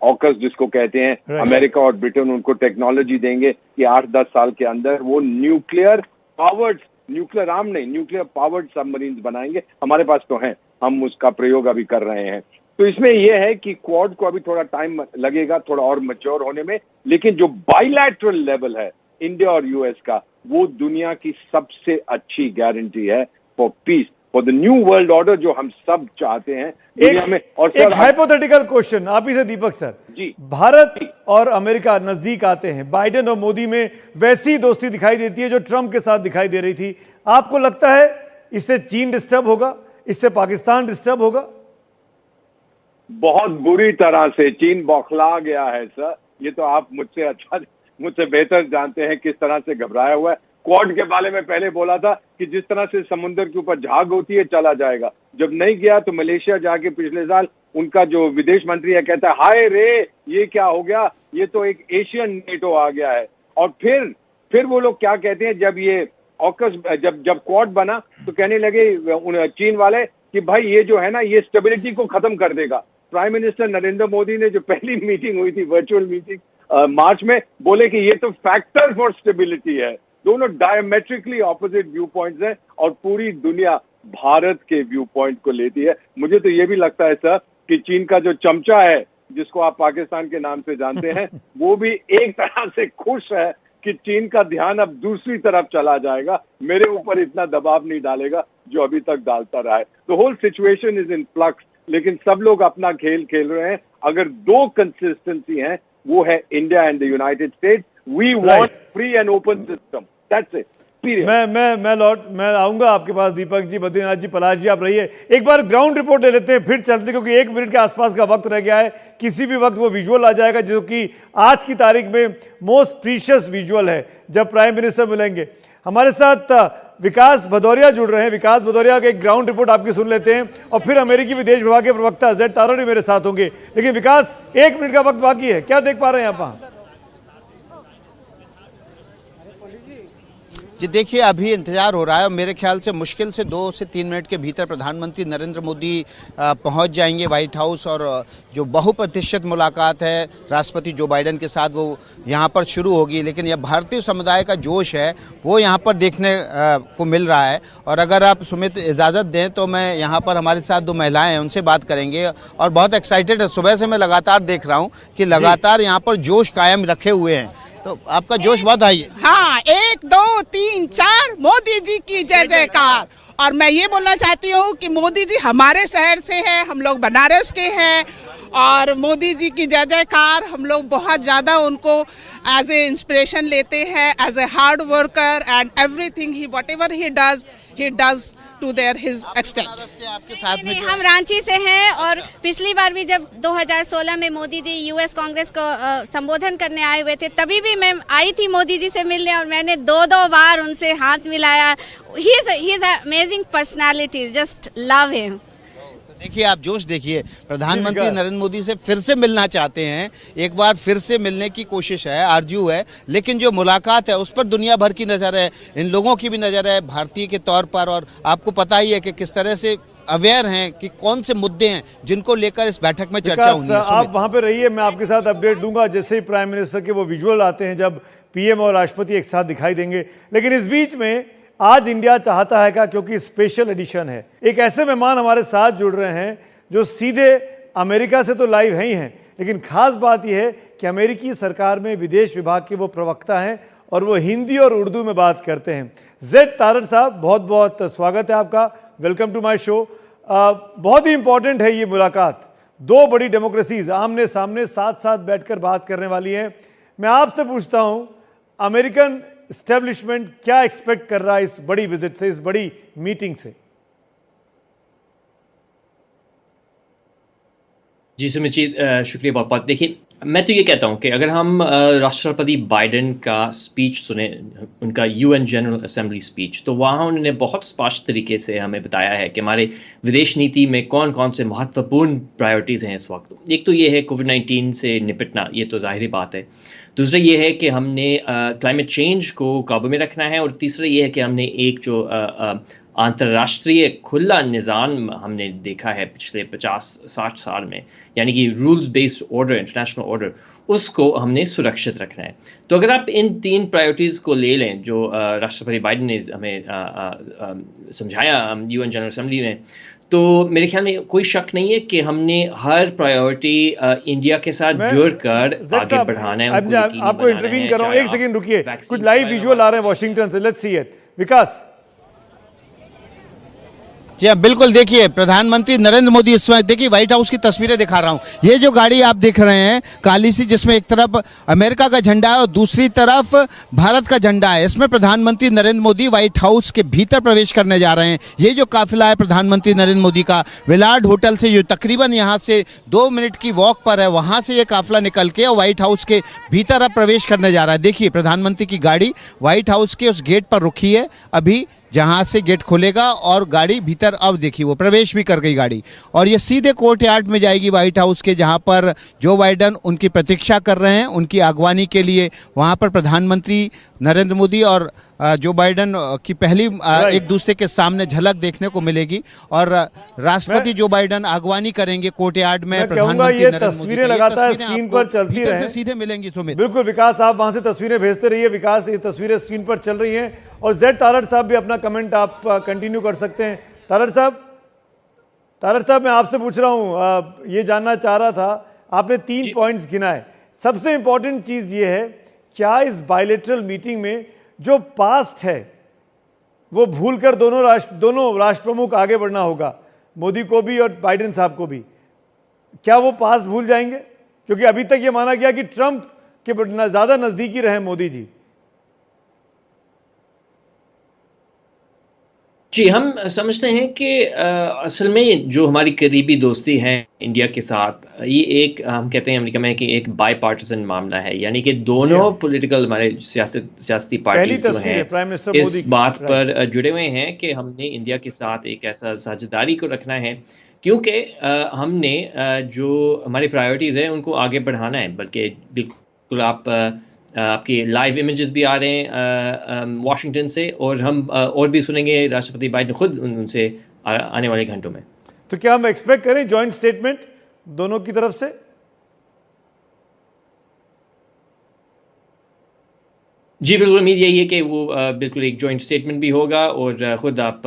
ऑकस जिसको कहते हैं, अमेरिका और ब्रिटेन उनको टेक्नोलॉजी देंगे कि 8-10 साल के अंदर वो न्यूक्लियर आर्म नहीं, न्यूक्लियर पावर्ड सबमरीन्स बनाएंगे। हमारे पास तो हैं, हम उसका प्रयोग अभी कर रहे हैं। तो इसमें यह है कि क्वाड को अभी थोड़ा टाइम लगेगा थोड़ा और मैच्योर होने में, लेकिन जो बाइलैटरल लेवल है इंडिया और यूएस का, वो दुनिया की सबसे अच्छी गारंटी है for piece, for the new world order जो हम सब चाहते हैं दुनिया में। और एक हाइपोथेटिकल क्वेश्चन आप ही से दीपक सर जी, भारत और अमेरिका नजदीक आते हैं, बाइडेन और मोदी में वैसी दोस्ती दिखाई देती है जो ट्रंप के साथ दिखाई दे रही थी। आपको लगता है इससे चीन डिस्टर्ब होगा, इससे पाकिस्तान डिस्टर्ब होगा? बहुत बुरी तरह से चीन बौखला गया है सर। ये तो आप मुझसे बेहतर जानते हैं किस तरह से घबराया हुआ है। क्वाड के बारे में पहले बोला था कि जिस तरह से समुद्र के ऊपर झाग होती है चला जाएगा। जब नहीं गया तो मलेशिया जाके पिछले साल उनका जो विदेश मंत्री है कहता है हाय रे ये क्या हो गया, ये तो एक एशियन नेटो आ गया है। और फिर वो लोग क्या कहते हैं, जब ये ऑकस जब क्वाड बना तो कहने लगे चीन वाले कि भाई ये जो है ना ये स्टेबिलिटी को खत्म कर देगा। प्राइम मिनिस्टर नरेंद्र मोदी ने जो पहली मीटिंग हुई थी वर्चुअल मीटिंग मार्च में, बोले कि ये तो फैक्टर फॉर स्टेबिलिटी है। दोनों डायमेट्रिकली ऑपोजिट व्यू पॉइंट्स हैं और पूरी दुनिया भारत के व्यू पॉइंट को लेती है। मुझे तो ये भी लगता है सर कि चीन का जो चमचा है जिसको आप पाकिस्तान के नाम से जानते हैं वो भी एक तरह से खुश है कि चीन का ध्यान अब दूसरी तरफ चला जाएगा, मेरे ऊपर इतना दबाव नहीं डालेगा जो अभी तक डालता रहा है। The whole situation is in flux, लेकिन सब लोग अपना खेल खेल रहे हैं। अगर दो कंसिस्टेंसी है वो है India and the United States. We want free and open system, that's it. मैं आऊंगा आपके पास दीपक जी, बद्रीनाथ जी, पलाश जी, आप रहिए। एक बार ग्राउंड रिपोर्ट ले लेते हैं फिर चलते, क्योंकि 1 मिनट के आसपास का वक्त रह गया है। किसी भी वक्त वो विजुअल आ जाएगा जो कि आज की तारीख में मोस्ट प्रीशियस विजुअल है जब प्राइम मिनिस्टर मिलेंगे। हमारे साथ विकास भदौरिया जुड़ रहे हैं। विकास भदौरिया का एक ग्राउंड रिपोर्ट आपकी सुन लेते हैं और फिर अमेरिकी विदेश विभाग के प्रवक्ता जेड तारण मेरे साथ होंगे। लेकिन विकास, 1 मिनट का वक्त बाकी है, क्या देख पा रहे हैं आप वहां? जी देखिए, अभी इंतजार हो रहा है। मेरे ख्याल से मुश्किल से 2 से 3 मिनट के भीतर प्रधानमंत्री नरेंद्र मोदी पहुंच जाएंगे व्हाइट हाउस, और जो बहुप्रतीक्षित मुलाकात है राष्ट्रपति जो बाइडेन के साथ वो यहां पर शुरू होगी। लेकिन यह भारतीय समुदाय का जोश है वो यहां पर देखने को मिल रहा है। और अगर आप सुमित इजाज़त दें तो मैं यहाँ पर हमारे साथ 2 महिलाएँ हैं, उनसे बात करेंगे और बहुत एक्साइटेड है। सुबह से मैं लगातार देख रहा हूँ कि लगातार यहाँ पर जोश कायम रखे हुए हैं, तो आपका जोश बहुत हाई है। हाँ, 1 2 3 4 मोदी जी की जय जयकार। और मैं ये बोलना चाहती हूँ कि मोदी जी हमारे शहर से हैं, हम लोग बनारस के हैं, और मोदी जी की जय जयकार। हम लोग बहुत ज़्यादा उनको एज ए इंस्पिरेशन लेते हैं, as a hard worker, and everything he whatever he does to their his extent. आपके साथ में हम रांची से हैं, और पिछली बार भी जब 2016 में मोदी जी यूएस कांग्रेस को संबोधन करने आए हुए थे, तभी भी मैं आई थी मोदी जी से मिलने और मैंने 2 बार उनसे हाथ मिलाया। He is amazing personality, just love him. देखिए, आप जोश देखिए, प्रधानमंत्री नरेंद्र मोदी से फिर से मिलना चाहते हैं, एक बार फिर से मिलने की कोशिश है, आरजू है। लेकिन जो मुलाकात है उस पर दुनिया भर की नज़र है, इन लोगों की भी नज़र है भारतीय के तौर पर। और आपको पता ही है कि किस तरह से अवेयर हैं कि कौन से मुद्दे हैं जिनको लेकर इस बैठक में चर्चा होनी है। आप वहाँ पे रहिए, मैं आपके साथ अपडेट दूंगा जैसे ही प्राइम मिनिस्टर के वो विजुअल आते हैं जब पीएम और राष्ट्रपति एक साथ दिखाई देंगे। लेकिन इस बीच में आज इंडिया चाहता है क्योंकि स्पेशल एडिशन है, एक ऐसे मेहमान हमारे साथ जुड़ रहे हैं जो सीधे अमेरिका से तो लाइव हैं ही हैं, लेकिन खास बात यह है कि अमेरिकी सरकार में विदेश विभाग के वो प्रवक्ता हैं और वो हिंदी और उर्दू में बात करते हैं। जेड तारण साहब, बहुत बहुत स्वागत है आपका, वेलकम टू माय शो। बहुत ही इंपॉर्टेंट है ये मुलाकात, 2 बड़ी डेमोक्रेसीज आमने सामने साथ साथ बैठकर बात करने वाली हैं। मैं आपसे पूछता हूं, अमेरिकन एस्टेब्लिशमेंट क्या एक्सपेक्ट कर रहा है इस बड़ी विजिट से, इस बड़ी मीटिंग से? जी सुमित जी, शुक्रिया बहुत बहुत। देखिए, मैं तो ये कहता हूँ कि अगर हम राष्ट्रपति बाइडेन का स्पीच सुने, उनका यूएन जनरल असेंबली स्पीच, तो वहाँ उन्होंने बहुत स्पष्ट तरीके से हमें बताया है कि हमारे विदेश नीति में कौन कौन से महत्वपूर्ण प्रायोरिटीज़ हैं इस वक्त। एक तो ये है कोविड-19 से निपटना, ये तो जाहिर बात है। दूसरा ये है कि हमने क्लाइमेट चेंज को काबू में रखना है, और तीसरा ये है कि हमने एक जो अंतर्राष्ट्रीय खुला निज़ाम हमने देखा है पिछले 50-60 साल में, यानी कि rules based order, international order, उसको हमने सुरक्षित रखना है। तो अगर आप इन 3 प्रायोरिटीज़ को ले लें जो राष्ट्रपति बाइडेन ने हमें समझाया यूएन जनरल असेंबली में, तो मेरे ख्याल में कोई शक नहीं है कि हमने हर प्रायोरिटी इंडिया के साथ जुड़कर आगे बढ़ाना है। आपको इंटरवीन कर रहा हूं, 1 सेकंड रुकिए, कुछ लाइव विजुअल आ रहे हैं वॉशिंगटन से, लेट्स सी इट। विकास, जी हाँ, बिल्कुल। देखिए प्रधानमंत्री नरेंद्र मोदी इस वक्त, देखिए व्हाइट हाउस की तस्वीरें दिखा रहा हूँ। ये जो गाड़ी आप देख रहे हैं काली सी, जिसमें एक तरफ अमेरिका का झंडा है और दूसरी तरफ भारत का झंडा है, इसमें प्रधानमंत्री नरेंद्र मोदी व्हाइट हाउस के भीतर प्रवेश करने जा रहे हैं। ये जो काफिला है प्रधानमंत्री नरेंद्र मोदी का, विलार्ड होटल से जो तकरीबन यहाँ से 2 मिनट की वॉक पर है, वहाँ से ये काफिला निकल के और व्हाइट हाउस के भीतर अब प्रवेश करने जा रहा है। देखिए प्रधानमंत्री की गाड़ी व्हाइट हाउस के उस गेट पर रुकी है अभी, जहां से गेट खुलेगा और गाड़ी भीतर, अब देखिए वो प्रवेश भी कर गई गाड़ी, और ये सीधे कोर्ट यार्ड में जाएगी व्हाइट हाउस के, जहां पर जो बाइडन उनकी प्रतीक्षा कर रहे हैं उनकी अगवानी के लिए। वहां पर प्रधानमंत्री नरेंद्र मोदी और जो बाइडन की पहली एक दूसरे के सामने झलक देखने को मिलेगी, और राष्ट्रपति जो बाइडन अगवानी करेंगे कोर्ट यार्ड में प्रधानमंत्री नरेंद्र मोदी। तस्वीरें लगातार स्क्रीन पर चलती रहे, सीधे मिलेंगी सुमित। बिल्कुल विकास, आप वहां से तस्वीरें भेजते रहिए। विकास, ये तस्वीरें स्क्रीन पर चल रही हैं, और जेड तारड़ साहब भी अपना कमेंट आप कंटिन्यू कर सकते हैं। तारड़ साहब मैं आपसे पूछ रहा हूं, ये जानना चाह रहा था, आपने 3 पॉइंट्स गिनाए। सबसे इंपॉर्टेंट चीज ये है, क्या इस बायलैटरल मीटिंग में जो पास्ट है वो भूलकर दोनों राष्ट्र प्रमुख आगे बढ़ना होगा, मोदी को भी और बाइडेन साहब को भी? क्या वो पास्ट भूल जाएंगे? क्योंकि अभी तक ये माना गया कि ट्रंप के ज्यादा नजदीकी रहे मोदी जी। जी, हम समझते हैं कि असल में जो हमारी करीबी दोस्ती है इंडिया के साथ, ये एक, हम कहते हैं अमेरिका में कि एक बाई पार्टिसन मामला है, यानी कि दोनों पॉलिटिकल हमारे सियासती पार्टीज जो हैं इस बात पर जुड़े हुए हैं कि हमने इंडिया के साथ एक ऐसा साझेदारी को रखना है, क्योंकि हमने जो हमारी प्रायोरिटीज़ हैं उनको आगे बढ़ाना है। बल्कि बिल्कुल आपके लाइव इमेजेस भी आ रहे हैं वाशिंगटन से, और हम और भी सुनेंगे राष्ट्रपति बाइडेन खुद उनसे आने वाले घंटों में। तो क्या हम एक्सपेक्ट करें जॉइंट स्टेटमेंट दोनों की तरफ से? जी बिल्कुल, उम्मीद यही है कि वो बिल्कुल एक जॉइंट स्टेटमेंट भी होगा, और खुद आप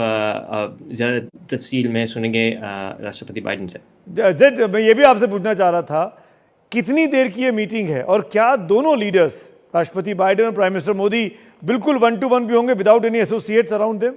ज़्यादा तफसील में सुनेंगे राष्ट्रपति बाइडेन से। जेड, मैं ये भी आपसे पूछना चाह रहा था, कितनी देर की ये मीटिंग है, और क्या दोनों लीडर्स राष्ट्रपति बाइडेन और प्राइम मिनिस्टर मोदी बिल्कुल 1-to-1 भी होंगे without any associates around them?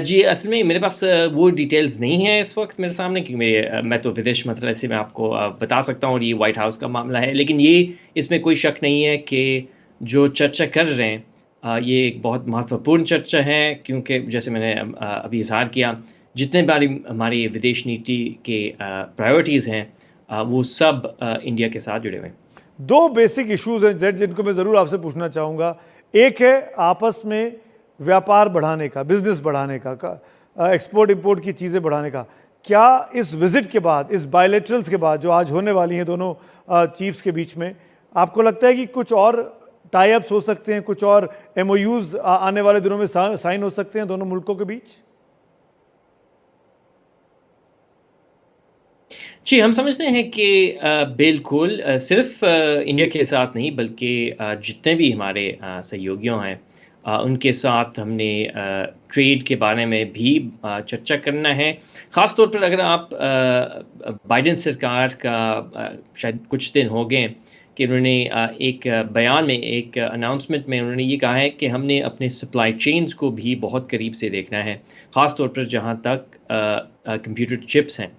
जी असल में मेरे पास वो डिटेल्स नहीं है इस वक्त मेरे सामने, क्योंकि मैं तो विदेश मंत्रालय से मैं आपको बता सकता हूँ, और ये व्हाइट हाउस का मामला है। लेकिन ये इसमें कोई शक नहीं है कि जो चर्चा कर रहे हैं ये एक बहुत महत्वपूर्ण चर्चा है, क्योंकि जैसे मैंने अभी इजहार किया, जितने बारी हमारी विदेश नीति के प्रायोरिटीज़ हैं वो सब इंडिया के साथ जुड़े हुए हैं। 2 बेसिक इश्यूज हैं जेड, जिनको मैं ज़रूर आपसे पूछना चाहूँगा। एक है आपस में व्यापार बढ़ाने का, बिजनेस बढ़ाने का, एक्सपोर्ट इंपोर्ट की चीज़ें बढ़ाने का। क्या इस विजिट के बाद, इस बायलैटरल्स के बाद जो आज होने वाली हैं दोनों चीफ्स के बीच में, आपको लगता है कि कुछ और टाई अप्स हो सकते हैं, कुछ और MOUs आने वाले दिनों में साइन हो सकते हैं दोनों मुल्कों के बीच? जी, हम समझते हैं कि बिल्कुल सिर्फ इंडिया के साथ नहीं, बल्कि जितने भी हमारे सहयोगियों हैं उनके साथ हमने ट्रेड के बारे में भी चर्चा करना है। ख़ास तौर पर अगर आप बाइडेन सरकार का शायद कुछ दिन हो गए कि उन्होंने एक बयान में, एक अनाउंसमेंट में उन्होंने ये कहा है कि हमने अपने सप्लाई चेन्स को भी बहुत करीब से देखना है, ख़ास तौर पर जहाँ तक कंप्यूटर चिप्स हैं।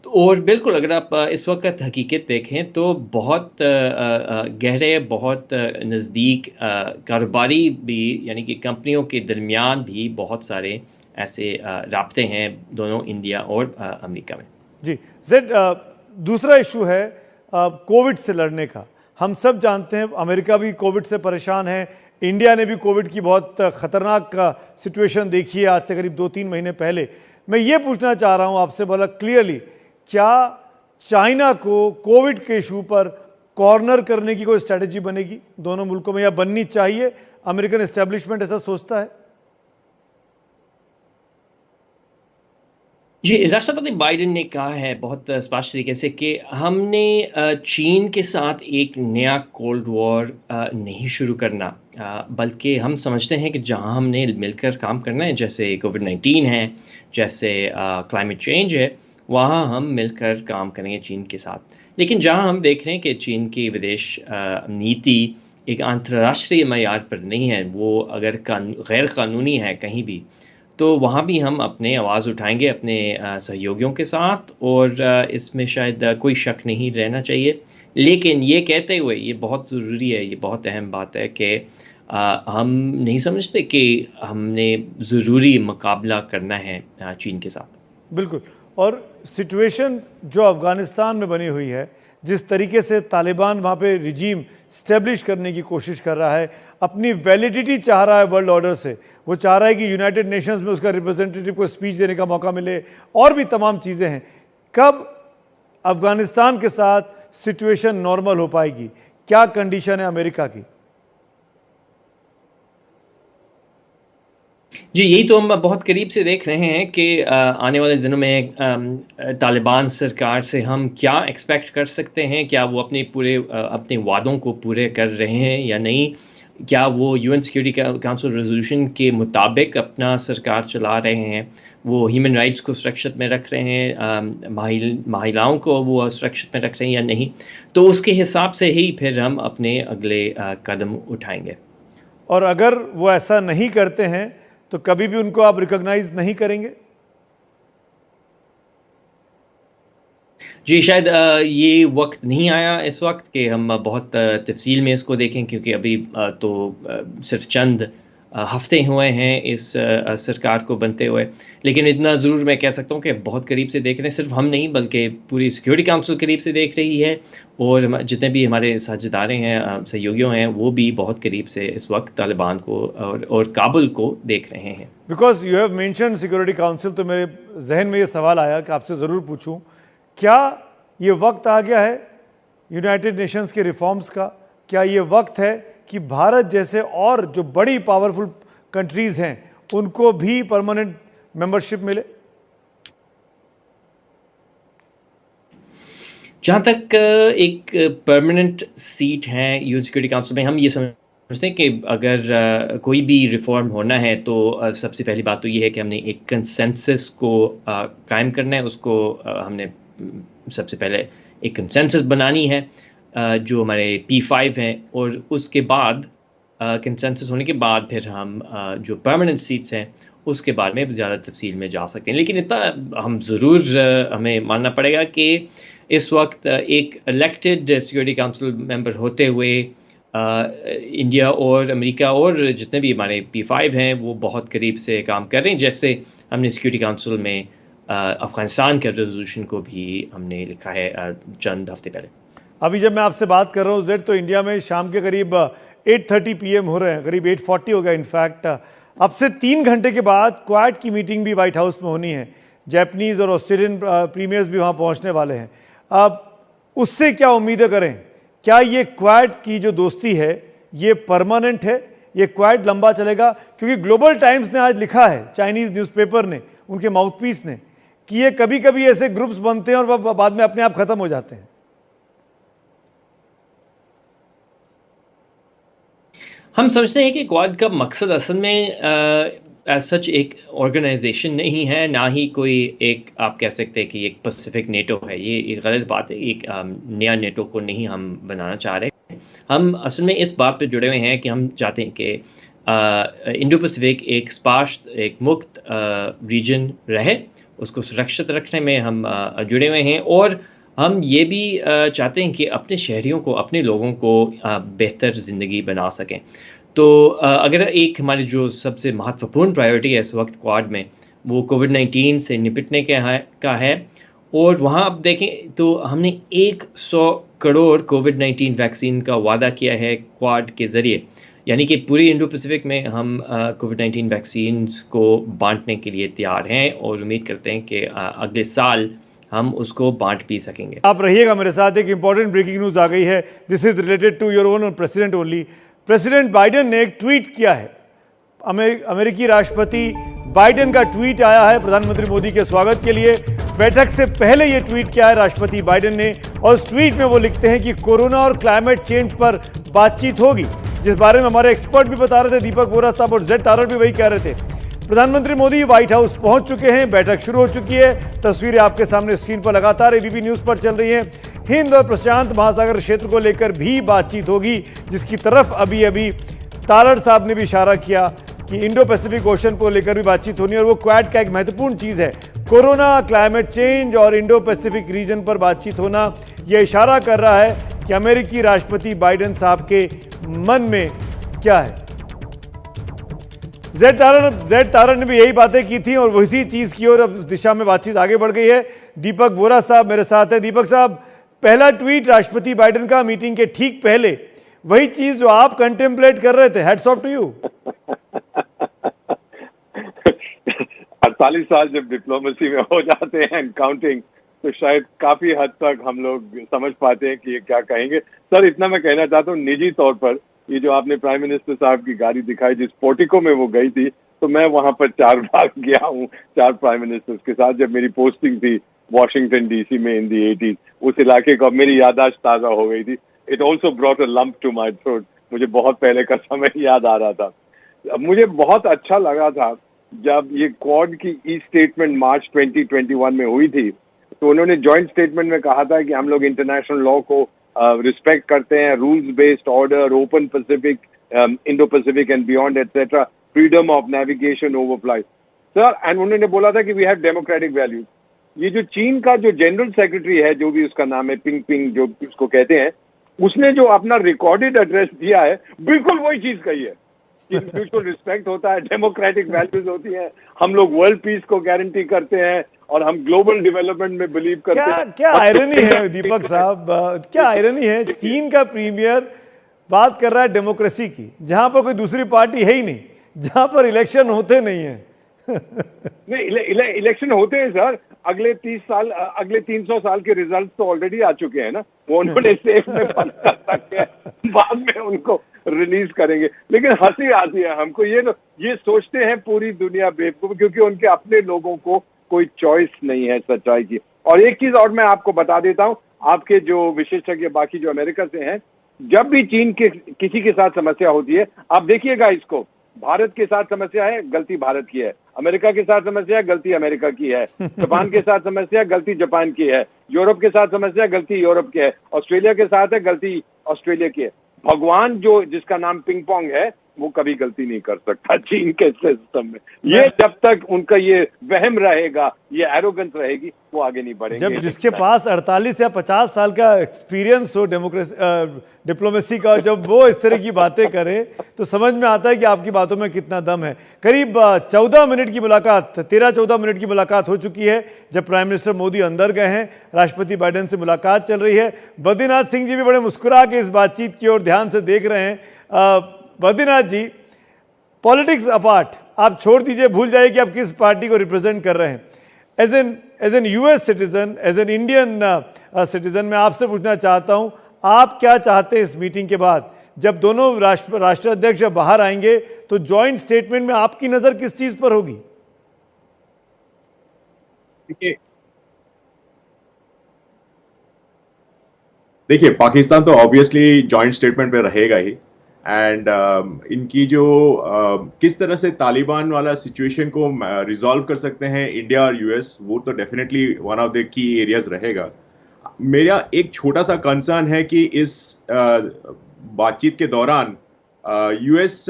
तो और बिल्कुल अगर आप इस वक्त हकीकत देखें तो बहुत गहरे, बहुत नज़दीक कारोबारी भी, यानी कि कंपनियों के दरमियान भी बहुत सारे ऐसे राब्ते हैं दोनों इंडिया और अमेरिका में। जी जेड, दूसरा इशू है कोविड से लड़ने का। हम सब जानते हैं अमेरिका भी कोविड से परेशान है, इंडिया ने भी कोविड की बहुत ख़तरनाक सिचुएशन देखी है आज से करीब 2-3 महीने पहले। मैं ये पूछना चाह रहा हूँ आपसे बड़ा क्लियरली, क्या चाइना को कोविड के इशू पर कॉर्नर करने की कोई स्ट्रेटजी बनेगी दोनों मुल्कों में, या बननी चाहिए? अमेरिकन एस्टेब्लिशमेंट ऐसा सोचता है? जी, राष्ट्रपति बाइडेन ने कहा है बहुत स्पष्ट तरीके से कि हमने चीन के साथ एक नया कोल्ड वॉर नहीं शुरू करना, बल्कि हम समझते हैं कि जहां हमने मिलकर काम करना है, जैसे कोविड-19 है, जैसे क्लाइमेट चेंज है, वहाँ हम मिलकर काम करेंगे चीन के साथ। लेकिन जहाँ हम देख रहे हैं कि चीन की विदेश नीति एक अंतर्राष्ट्रीय मयार पर नहीं है, वो अगर गैर कानूनी है कहीं भी, तो वहाँ भी हम अपने आवाज़ उठाएंगे अपने सहयोगियों के साथ, और इसमें शायद कोई शक नहीं रहना चाहिए। लेकिन ये कहते हुए ये बहुत ज़रूरी है, ये बहुत अहम बात है कि हम नहीं समझते कि हमने ज़रूरी मुकाबला करना है चीन के साथ। बिल्कुल। और सिचुएशन जो अफ़गानिस्तान में बनी हुई है, जिस तरीके से तालिबान वहाँ पे रिजीम स्टेब्लिश करने की कोशिश कर रहा है, अपनी वैलिडिटी चाह रहा है वर्ल्ड ऑर्डर से, वो चाह रहा है कि यूनाइटेड नेशंस में उसका रिप्रेजेंटेटिव को स्पीच देने का मौका मिले, और भी तमाम चीज़ें हैं। कब अफ़गानिस्तान के साथ सिचुएशन नॉर्मल हो पाएगी? क्या कंडीशन है अमेरिका की? जी, यही तो हम बहुत करीब से देख रहे हैं कि आने वाले दिनों में तालिबान सरकार से हम क्या एक्सपेक्ट कर सकते हैं। क्या वो अपने वादों को पूरे कर रहे हैं या नहीं? क्या वो यूएन सिक्योरिटी काउंसिल रेजोल्यूशन के मुताबिक अपना सरकार चला रहे हैं? वो ह्यूमन राइट्स को सुरक्षित में रख रहे हैं? महिलाओं को वो सुरक्षित में रख रहे हैं या नहीं? तो उसके हिसाब से ही फिर हम अपने अगले कदम उठाएंगे। और अगर वो ऐसा नहीं करते हैं तो कभी भी उनको आप रिकॉग्नाइज नहीं करेंगे? जी, शायद ये वक्त नहीं आया इस वक्त कि हम बहुत तफसील में इसको देखें, क्योंकि अभी तो सिर्फ चंद हफ्ते हुए हैं इस सरकार को बनते हुए। लेकिन इतना ज़रूर मैं कह सकता हूँ कि बहुत करीब से देख रहे हैं, सिर्फ हम नहीं बल्कि पूरी सिक्योरिटी काउंसिल करीब से देख रही है, और जितने भी हमारे साझेदारें हैं, सहयोगियों हैं, वो भी बहुत करीब से इस वक्त तालिबान को और काबुल को देख रहे हैं। Because you have mention security council, तो मेरे जहन में ये सवाल आया कि आपसे ज़रूर पूछूं, क्या ये वक्त आ गया है यूनाइटेड नेशंस के रिफॉर्म्स का? क्या ये वक्त है कि भारत जैसे और जो बड़ी पावरफुल कंट्रीज हैं उनको भी परमानेंट मेंबरशिप मिले? जहाँ तक एक परमानेंट सीट है यूएन सिक्योरिटी काउंसिल में, हम ये समझते हैं कि अगर कोई भी रिफॉर्म होना है तो सबसे पहली बात तो ये है कि हमने एक कंसेंसस को कायम करना है। उसको हमने सबसे पहले एक कंसेंसस बनानी है जो हमारे P5 हैं, और उसके बाद कंसेंसस होने के बाद फिर हम जो परमानेंट सीट्स हैं उसके बारे में ज़्यादा तफसील में जा सकते हैं। लेकिन इतना हम ज़रूर हमें मानना पड़ेगा कि इस वक्त एक इलेक्टेड सिक्योरिटी काउंसिल मेंबर होते हुए इंडिया और अमेरिका और जितने भी हमारे P5 हैं वो बहुत करीब से काम कर रहे हैं। जैसे हमने सिक्योरिटी काउंसिल में अफ़गानिस्तान के रेजोल्यूशन को भी हमने लिखा है चंद हफ्ते पहले। अभी जब मैं आपसे बात कर रहा हूँ जेड, तो इंडिया में शाम के करीब 8:30 PM हो रहे हैं, करीब 8:40 हो गया। इनफैक्ट अब से 3 घंटे के बाद क्वाड की मीटिंग भी व्हाइट हाउस में होनी है। जापानीज़ और ऑस्ट्रेलियन प्रीमियर्स भी वहाँ पहुँचने वाले हैं। अब उससे क्या उम्मीदें करें? क्या ये क्वाड की जो दोस्ती है ये परमानेंट है? ये क्वाड लंबा चलेगा? क्योंकि ग्लोबल टाइम्स ने आज लिखा है, चाइनीज़ न्यूज़पेपर ने, उनके माउथपीस ने, कि ये कभी कभी ऐसे ग्रुप्स बनते हैं और वह बाद में अपने आप खत्म हो जाते हैं। हम समझते हैं कि क्वाड का मकसद असल में एज सच एक ऑर्गेनाइजेशन नहीं है, ना ही कोई एक आप कह सकते हैं कि एक पैसिफिक नेटो है। ये एक गलत बात है। एक नया नेटो को नहीं हम बनाना चाह रहे। हम असल में इस बात पे जुड़े हुए हैं कि हम चाहते हैं कि इंडो पैसिफिक एक स्पाश, एक मुक्त रीजन रहे, उसको सुरक्षित रखने में हम जुड़े हुए हैं। और हम ये भी चाहते हैं कि अपने शहरियों को, अपने लोगों को बेहतर ज़िंदगी बना सकें। तो अगर एक हमारी जो सबसे महत्वपूर्ण प्रायोरिटी है इस वक्त क्वाड में, वो कोविड-19 से निपटने का है। और वहाँ आप देखें तो हमने 100 करोड़ कोविड-19 वैक्सीन का वादा किया है क्वाड के ज़रिए, यानी कि पूरी इंडो पैसिफिक में हम कोविड-19 वैक्सीन को बांटने के लिए तैयार हैं और उम्मीद करते हैं कि अगले साल हम उसको बांट भी सकेंगे। आप रहिएगा मेरे साथ, एक इंपॉर्टेंट ब्रेकिंग न्यूज़ आ गई है। This is related to your own president only. President Biden ने एक ट्वीट किया है। अमेरिकी राष्ट्रपति बाइडेन का ट्वीट आया है प्रधानमंत्री मोदी के स्वागत के लिए। बैठक से पहले ये ट्वीट किया है राष्ट्रपति बाइडेन ने, और उस ट्वीट में वो लिखते हैं कि कोरोना और क्लाइमेट चेंज पर बातचीत होगी, जिस बारे में हमारे एक्सपर्ट भी बता रहे थे, दीपक बोरा साहब और जेड तारड़ भी वही कह रहे थे। प्रधानमंत्री मोदी व्हाइट हाउस पहुंच चुके हैं, बैठक शुरू हो चुकी है। तस्वीरें आपके सामने स्क्रीन पर लगातार एबीपी न्यूज़ पर चल रही हैं। हिंद और प्रशांत महासागर क्षेत्र को लेकर भी बातचीत होगी, जिसकी तरफ अभी अभी तारड़ साहब ने भी इशारा किया कि इंडो पैसिफिक ओशन को लेकर भी बातचीत होनी है। और वो क्वाड का एक महत्वपूर्ण चीज़ है, कोरोना, क्लाइमेट चेंज और इंडो पैसिफिक रीजन पर बातचीत होना। यह इशारा कर रहा है कि अमेरिकी राष्ट्रपति बाइडेन साहब के मन में क्या है। जेड तारण ने भी यही बातें की थी और वही चीज़ की और अब दिशा में बातचीट आगे बढ़ गई है। दीपक वोरा साहब मेरे साथ है। दीपक साहब, पहला ट्वीट राष्ट्रपति बाइडेन का मीटिंग के ठीक पहले, वही चीज जो आप कंटेम्पलेट कर रहे थे। Hats off to you. 48 साल जब डिप्लोमेसी में हो जाते हैं काउंटिंग, तो शायद काफी हद तक हम लोग समझ पाते हैं कि ये क्या कहेंगे। सर, इतना मैं कहना चाहता हूँ निजी तौर पर, ये जो आपने प्राइम मिनिस्टर साहब की गाड़ी दिखाई जिस पोर्टिको में वो गई थी, तो मैं वहां पर 4 बार गया हूँ 4 प्राइम मिनिस्टर्स के साथ, जब मेरी पोस्टिंग थी वॉशिंगटन डीसी में इन दी 80s। उस इलाके का मेरी याददाश्त ताज़ा हो गई थी। It also brought a lump to my throat. मुझे बहुत पहले का समय याद आ रहा था। मुझे बहुत अच्छा लगा था जब ये क्वाड की ई स्टेटमेंट मार्च 2021 में हुई थी, तो उन्होंने जॉइंट स्टेटमेंट में कहा था कि हम लोग इंटरनेशनल लॉ को रिस्पेक्ट करते हैं, rules based order, open Pacific, Indo Pacific and beyond etcetera, freedom of navigation overfly sir. And उन्होंने बोला था कि वी हैव डेमोक्रेटिक वैल्यूज। ये जो चीन का जो जनरल सेक्रेटरी है, जो भी उसका नाम है, पिंग जो उसको कहते हैं, उसने जो अपना रिकॉर्डेड एड्रेस दिया है, बिल्कुल वही चीज कही है कि म्यूचुअल रिस्पेक्ट होता है, डेमोक्रेटिक वैल्यूज होती हैं, हम लोग वर्ल्ड पीस को गारंटी करते हैं और हम ग्लोबल डेवलपमेंट में बिलीव करते हैं। क्या आयरनी है दीपक साहब, क्या आयरनी है। चीन का प्रीमियर बात कर रहा है डेमोक्रेसी की, जहां पर कोई दूसरी पार्टी है ही नहीं, जहां पर इलेक्शन होते नहीं है। नहीं, इलेक्शन होते हैं सर। अगले 300 साल के रिजल्ट तो ऑलरेडी आ चुके हैं ना, वो उन्होंने सेफ में बंद कर सकते हैं, बाद में उनको रिलीज करेंगे। लेकिन हंसी आती है हमको, ये सोचते हैं पूरी दुनिया बेवकूफ, क्योंकि उनके अपने लोगों को कोई चॉइस नहीं है सच्चाई की। और एक चीज और मैं आपको बता देता हूँ, आपके जो विशेषज्ञ बाकी जो अमेरिका से हैं, जब भी चीन के किसी के साथ समस्या होती है, आप देखिएगा इसको, भारत के साथ समस्या है, गलती भारत की है, अमेरिका के साथ समस्या है, गलती अमेरिका की है, जापान के साथ समस्या, गलती जापान की है, यूरोप के साथ समस्या, गलती यूरोप की है, ऑस्ट्रेलिया के साथ है, गलती ऑस्ट्रेलिया की है। भगवान जो जिसका नाम पिंग पोंग है, वो कभी गलती नहीं कर सकता चीन के सिस्टम में। ये जब तक उनका ये वहम रहेगा, ये एरोगेंस रहेगी, वो आगे नहीं बढ़ेंगे। जब जिसके पास 48 या 50 साल का एक्सपीरियंस हो डिप्लोमेसी का, जब वो इस तरह की बातें करे, तो समझ में आता है कि आपकी बातों में कितना दम है। करीब 14 मिनट की मुलाकात, 13-14 मिनट की मुलाकात हो चुकी है। जब प्राइम मिनिस्टर मोदी अंदर गए हैं, राष्ट्रपति बाइडेन से मुलाकात चल रही है। बद्रीनाथ सिंह जी भी बड़े मुस्कुरा के इस बातचीत की ओर ध्यान से देख रहे हैं। बद्रीनाथ जी, पॉलिटिक्स अपार्ट, आप छोड़ दीजिए, भूल जाइए कि आप किस पार्टी को रिप्रेजेंट कर रहे हैं। As an US citizen, as an Indian citizen, मैं आपसे पूछना चाहता हूं, आप क्या चाहते हैं इस मीटिंग के बाद? जब दोनों राष्ट्राध्यक्ष जब बाहर आएंगे, तो जॉइंट स्टेटमेंट में आपकी नजर किस चीज पर होगी? देखिए, पाकिस्तान तो ऑब्वियसली जॉइंट स्टेटमेंट पे रहेगा ही। एंड इनकी जो किस तरह से तालिबान वाला सिचुएशन को रिजॉल्व कर सकते हैं इंडिया और यूएस, वो तो definitely one of the key areas रहेगा। मेरा एक छोटा सा कंसर्न है कि इस बातचीत के दौरान यूएस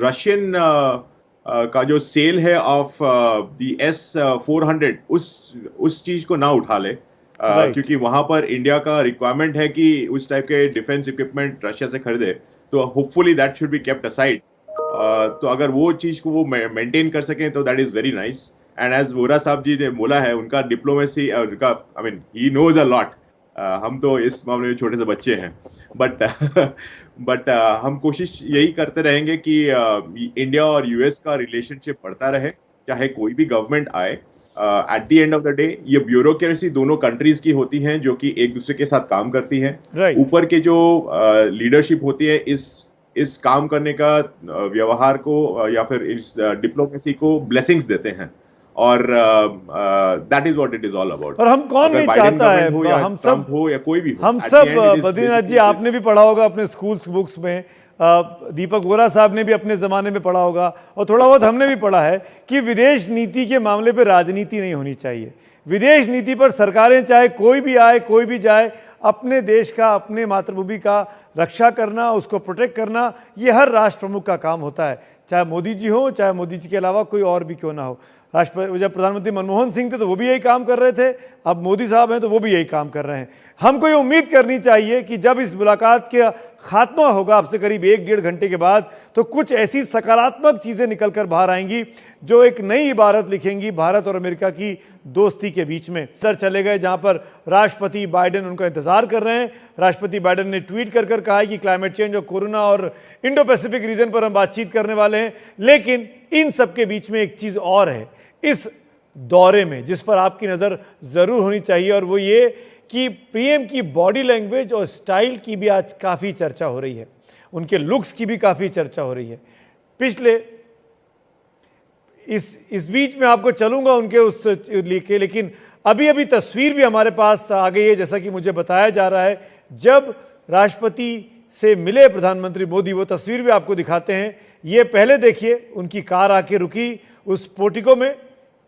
रशियन का जो सेल है ऑफ द S-400 उस चीज को ना उठा ले, क्योंकि वहां पर इंडिया का रिक्वायरमेंट है कि उस टाइप के डिफेंस इक्विपमेंट रशिया से खरीदे, तो hopefully that should be kept aside. तो अगर वो चीज को वो मेंटेन कर सकें तो that is very nice. And as Vora साहब जी ने बोला है, उनका डिप्लोमेसी, उनका I mean he knows a lot. हम तो इस मामले में छोटे से बच्चे हैं, बट हम कोशिश यही करते रहेंगे कि इंडिया और यूएस का रिलेशनशिप बढ़ता रहे, चाहे कोई भी गवर्नमेंट आए। At the end of the day ये ब्यूरोक्रेसी दोनों कंट्रीज की होती हैं, जो कि एक दूसरे के साथ काम करती हैं। ऊपर के जो लीडरशिप होती है, इस काम करने का व्यवहार को या फिर इस डिप्लोमेसी को ब्लेसिंग्स देते हैं, और that is what it is all about. और हम कौन नहीं चाहता है, हम सब हो या कोई भी हो, हम सब, बद्रीनाथ जी आपने भी पढ़ा होगा अपने स्कूल्स बुक्स में, दीपक वोरा साहब ने भी अपने ज़माने में पढ़ा होगा, और थोड़ा बहुत हमने भी पढ़ा है कि विदेश नीति के मामले पे राजनीति नहीं होनी चाहिए। विदेश नीति पर सरकारें, चाहे कोई भी आए कोई भी जाए, अपने देश का, अपने मातृभूमि का रक्षा करना, उसको प्रोटेक्ट करना, ये हर राष्ट्र प्रमुख का काम होता है, चाहे मोदी जी हो, चाहे मोदी जी के अलावा कोई और भी क्यों ना हो। जब प्रधानमंत्री मनमोहन सिंह थे तो वो भी यही काम कर रहे थे, अब मोदी साहब हैं तो वो भी यही काम कर रहे हैं। हमको ये उम्मीद करनी चाहिए कि जब इस मुलाकात का खात्मा होगा आपसे करीब 1-1.5 घंटे के बाद, तो कुछ ऐसी सकारात्मक चीज़ें निकल कर बाहर आएंगी जो एक नई इबारत लिखेंगी भारत और अमेरिका की दोस्ती के बीच में। सर चले गए जहां पर राष्ट्रपति बाइडेन उनका इंतजार कर रहे हैं। राष्ट्रपति बाइडेन ने ट्वीट कर कहा है कि क्लाइमेट चेंज और कोरोना और इंडो पैसिफिक रीजन पर हम बातचीत करने वाले हैं। लेकिन इन सब के बीच में एक चीज़ और है इस दौरे में जिस पर आपकी नज़र ज़रूर होनी चाहिए, और वो ये कि पीएम की बॉडी लैंग्वेज और स्टाइल की भी आज काफ़ी चर्चा हो रही है, उनके लुक्स की भी काफ़ी चर्चा हो रही है। पिछले इस बीच में आपको चलूंगा उनके उस लेके, लेकिन अभी तस्वीर भी हमारे पास आ गई है, जैसा कि मुझे बताया जा रहा है। जब राष्ट्रपति से मिले प्रधानमंत्री मोदी, वो तस्वीर भी आपको दिखाते हैं। ये पहले देखिए, उनकी कार आके रुकी उस पोर्टिको में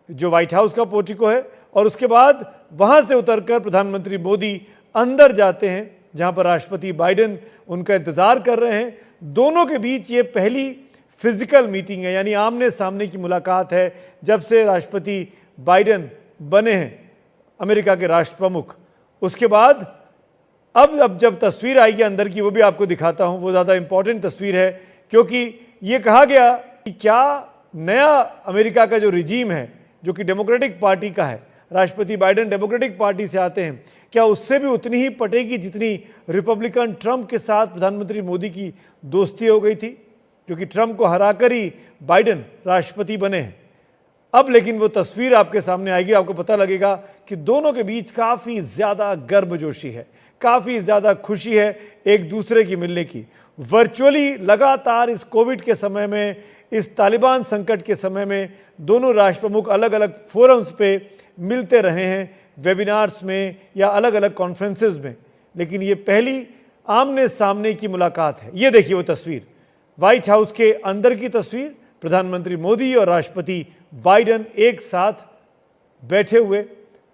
जो व्हाइट हाउस का पोर्टिको है, और उसके बाद वहां से उतरकर प्रधानमंत्री मोदी अंदर जाते हैं जहां पर राष्ट्रपति बाइडेन उनका इंतजार कर रहे हैं। दोनों के बीच ये पहली फिजिकल मीटिंग है, यानी आमने सामने की मुलाकात है जब से राष्ट्रपति बाइडेन बने हैं अमेरिका के राष्ट्र प्रमुख। उसके बाद अब जब तस्वीर आएगी अंदर की, वो भी आपको दिखाता हूं। वो ज़्यादा इंपॉर्टेंट तस्वीर है क्योंकि ये कहा गया कि क्या नया अमेरिका का जो रिजीम है जो कि डेमोक्रेटिक पार्टी का है, राष्ट्रपति बाइडेन डेमोक्रेटिक पार्टी से आते हैं, क्या उससे भी उतनी ही पटेगी जितनी रिपब्लिकन ट्रंप के साथ प्रधानमंत्री मोदी की दोस्ती हो गई थी, क्योंकि ट्रंप को हराकर ही बाइडेन राष्ट्रपति बने हैं। अब लेकिन वो तस्वीर आपके सामने आएगी, आपको पता लगेगा कि दोनों के बीच काफ़ी ज़्यादा गर्मजोशी है, काफ़ी ज़्यादा खुशी है एक दूसरे की मिलने की। वर्चुअली लगातार इस कोविड के समय में, इस तालिबान संकट के समय में दोनों राष्ट्र प्रमुख अलग अलग फोरम्स पे मिलते रहे हैं, वेबिनार्स में या अलग अलग कॉन्फ्रेंसेस में, लेकिन ये पहली आमने सामने की मुलाकात है। ये देखिए वो तस्वीर, व्हाइट हाउस के अंदर की तस्वीर, प्रधानमंत्री मोदी और राष्ट्रपति बाइडेन एक साथ बैठे हुए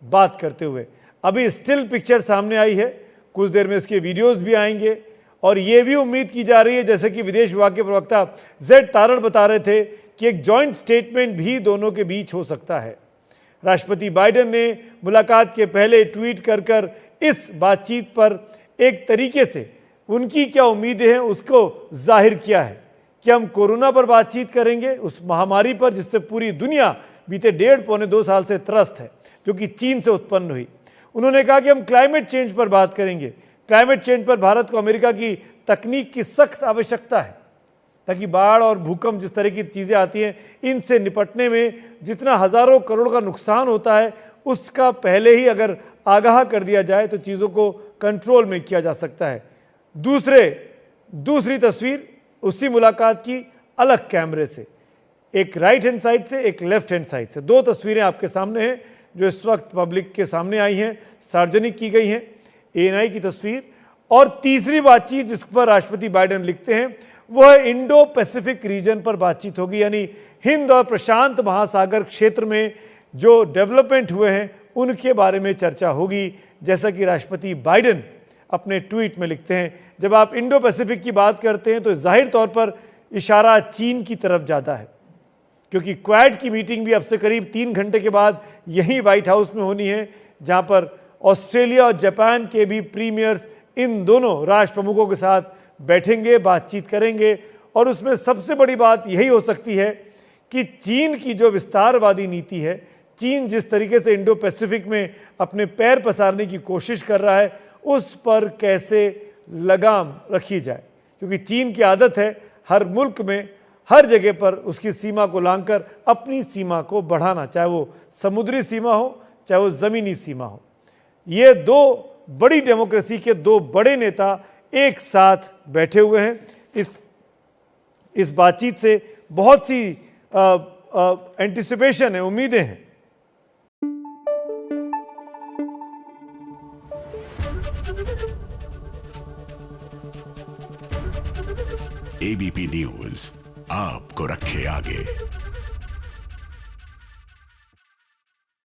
बात करते हुए। अभी स्टिल पिक्चर सामने आई है, कुछ देर में इसके वीडियोस भी आएंगे, और ये भी उम्मीद की जा रही है, जैसे कि विदेश विभाग के प्रवक्ता जेड तारण बता रहे थे, कि एक जॉइंट स्टेटमेंट भी दोनों के बीच हो सकता है। राष्ट्रपति बाइडेन ने मुलाकात के पहले ट्वीट कर इस बातचीत पर एक तरीके से उनकी क्या उम्मीदें हैं उसको जाहिर किया है कि हम कोरोना पर बातचीत करेंगे, उस महामारी पर जिससे पूरी दुनिया बीते 1.5-2 साल से त्रस्त है, जो कि चीन से उत्पन्न हुई। उन्होंने कहा कि हम क्लाइमेट चेंज पर बात करेंगे। क्लाइमेट चेंज पर भारत को अमेरिका की तकनीक की सख्त आवश्यकता है, ताकि बाढ़ और भूकंप जिस तरह की चीज़ें आती हैं, इनसे निपटने में जितना हज़ारों करोड़ का नुकसान होता है, उसका पहले ही अगर आगाह कर दिया जाए तो चीज़ों को कंट्रोल में किया जा सकता है। दूसरी तस्वीर उसी मुलाकात की अलग कैमरे से, एक राइट हैंड साइड से, एक लेफ्ट हैंड साइड से। 2 तस्वीरें आपके सामने हैं जो इस वक्त पब्लिक के सामने आई हैं, सार्वजनिक की गई हैं, एएनआई की तस्वीर। और तीसरी बातचीत जिस पर राष्ट्रपति बाइडेन लिखते हैं वो है इंडो पैसिफिक रीजन पर बातचीत होगी, यानी हिंद और प्रशांत महासागर क्षेत्र में जो डेवलपमेंट हुए हैं उनके बारे में चर्चा होगी, जैसा कि राष्ट्रपति बाइडेन अपने ट्वीट में लिखते हैं। जब आप इंडो पैसिफिक की बात करते हैं तो जाहिर तौर पर इशारा चीन की तरफ ज़्यादा है, क्योंकि क्वाड की मीटिंग भी अब से करीब 3 घंटे के बाद यही व्हाइट हाउस में होनी है, जहां पर ऑस्ट्रेलिया और जापान के भी प्रीमियर्स इन दोनों राष्ट्र प्रमुखों के साथ बैठेंगे, बातचीत करेंगे। और उसमें सबसे बड़ी बात यही हो सकती है कि चीन की जो विस्तारवादी नीति है, चीन जिस तरीके से इंडो पैसिफिक में अपने पैर पसारने की कोशिश कर रहा है, उस पर कैसे लगाम रखी जाए, क्योंकि चीन की आदत है हर मुल्क में हर जगह पर उसकी सीमा को लांघकर अपनी सीमा को बढ़ाना, चाहे वो समुद्री सीमा हो चाहे वो ज़मीनी सीमा हो। ये 2 बड़ी डेमोक्रेसी के 2 बड़े नेता एक साथ बैठे हुए हैं। इस बातचीत से बहुत सी एंटिसिपेशन है, उम्मीदें हैं। एबीपी न्यूज आपको रखे आगे।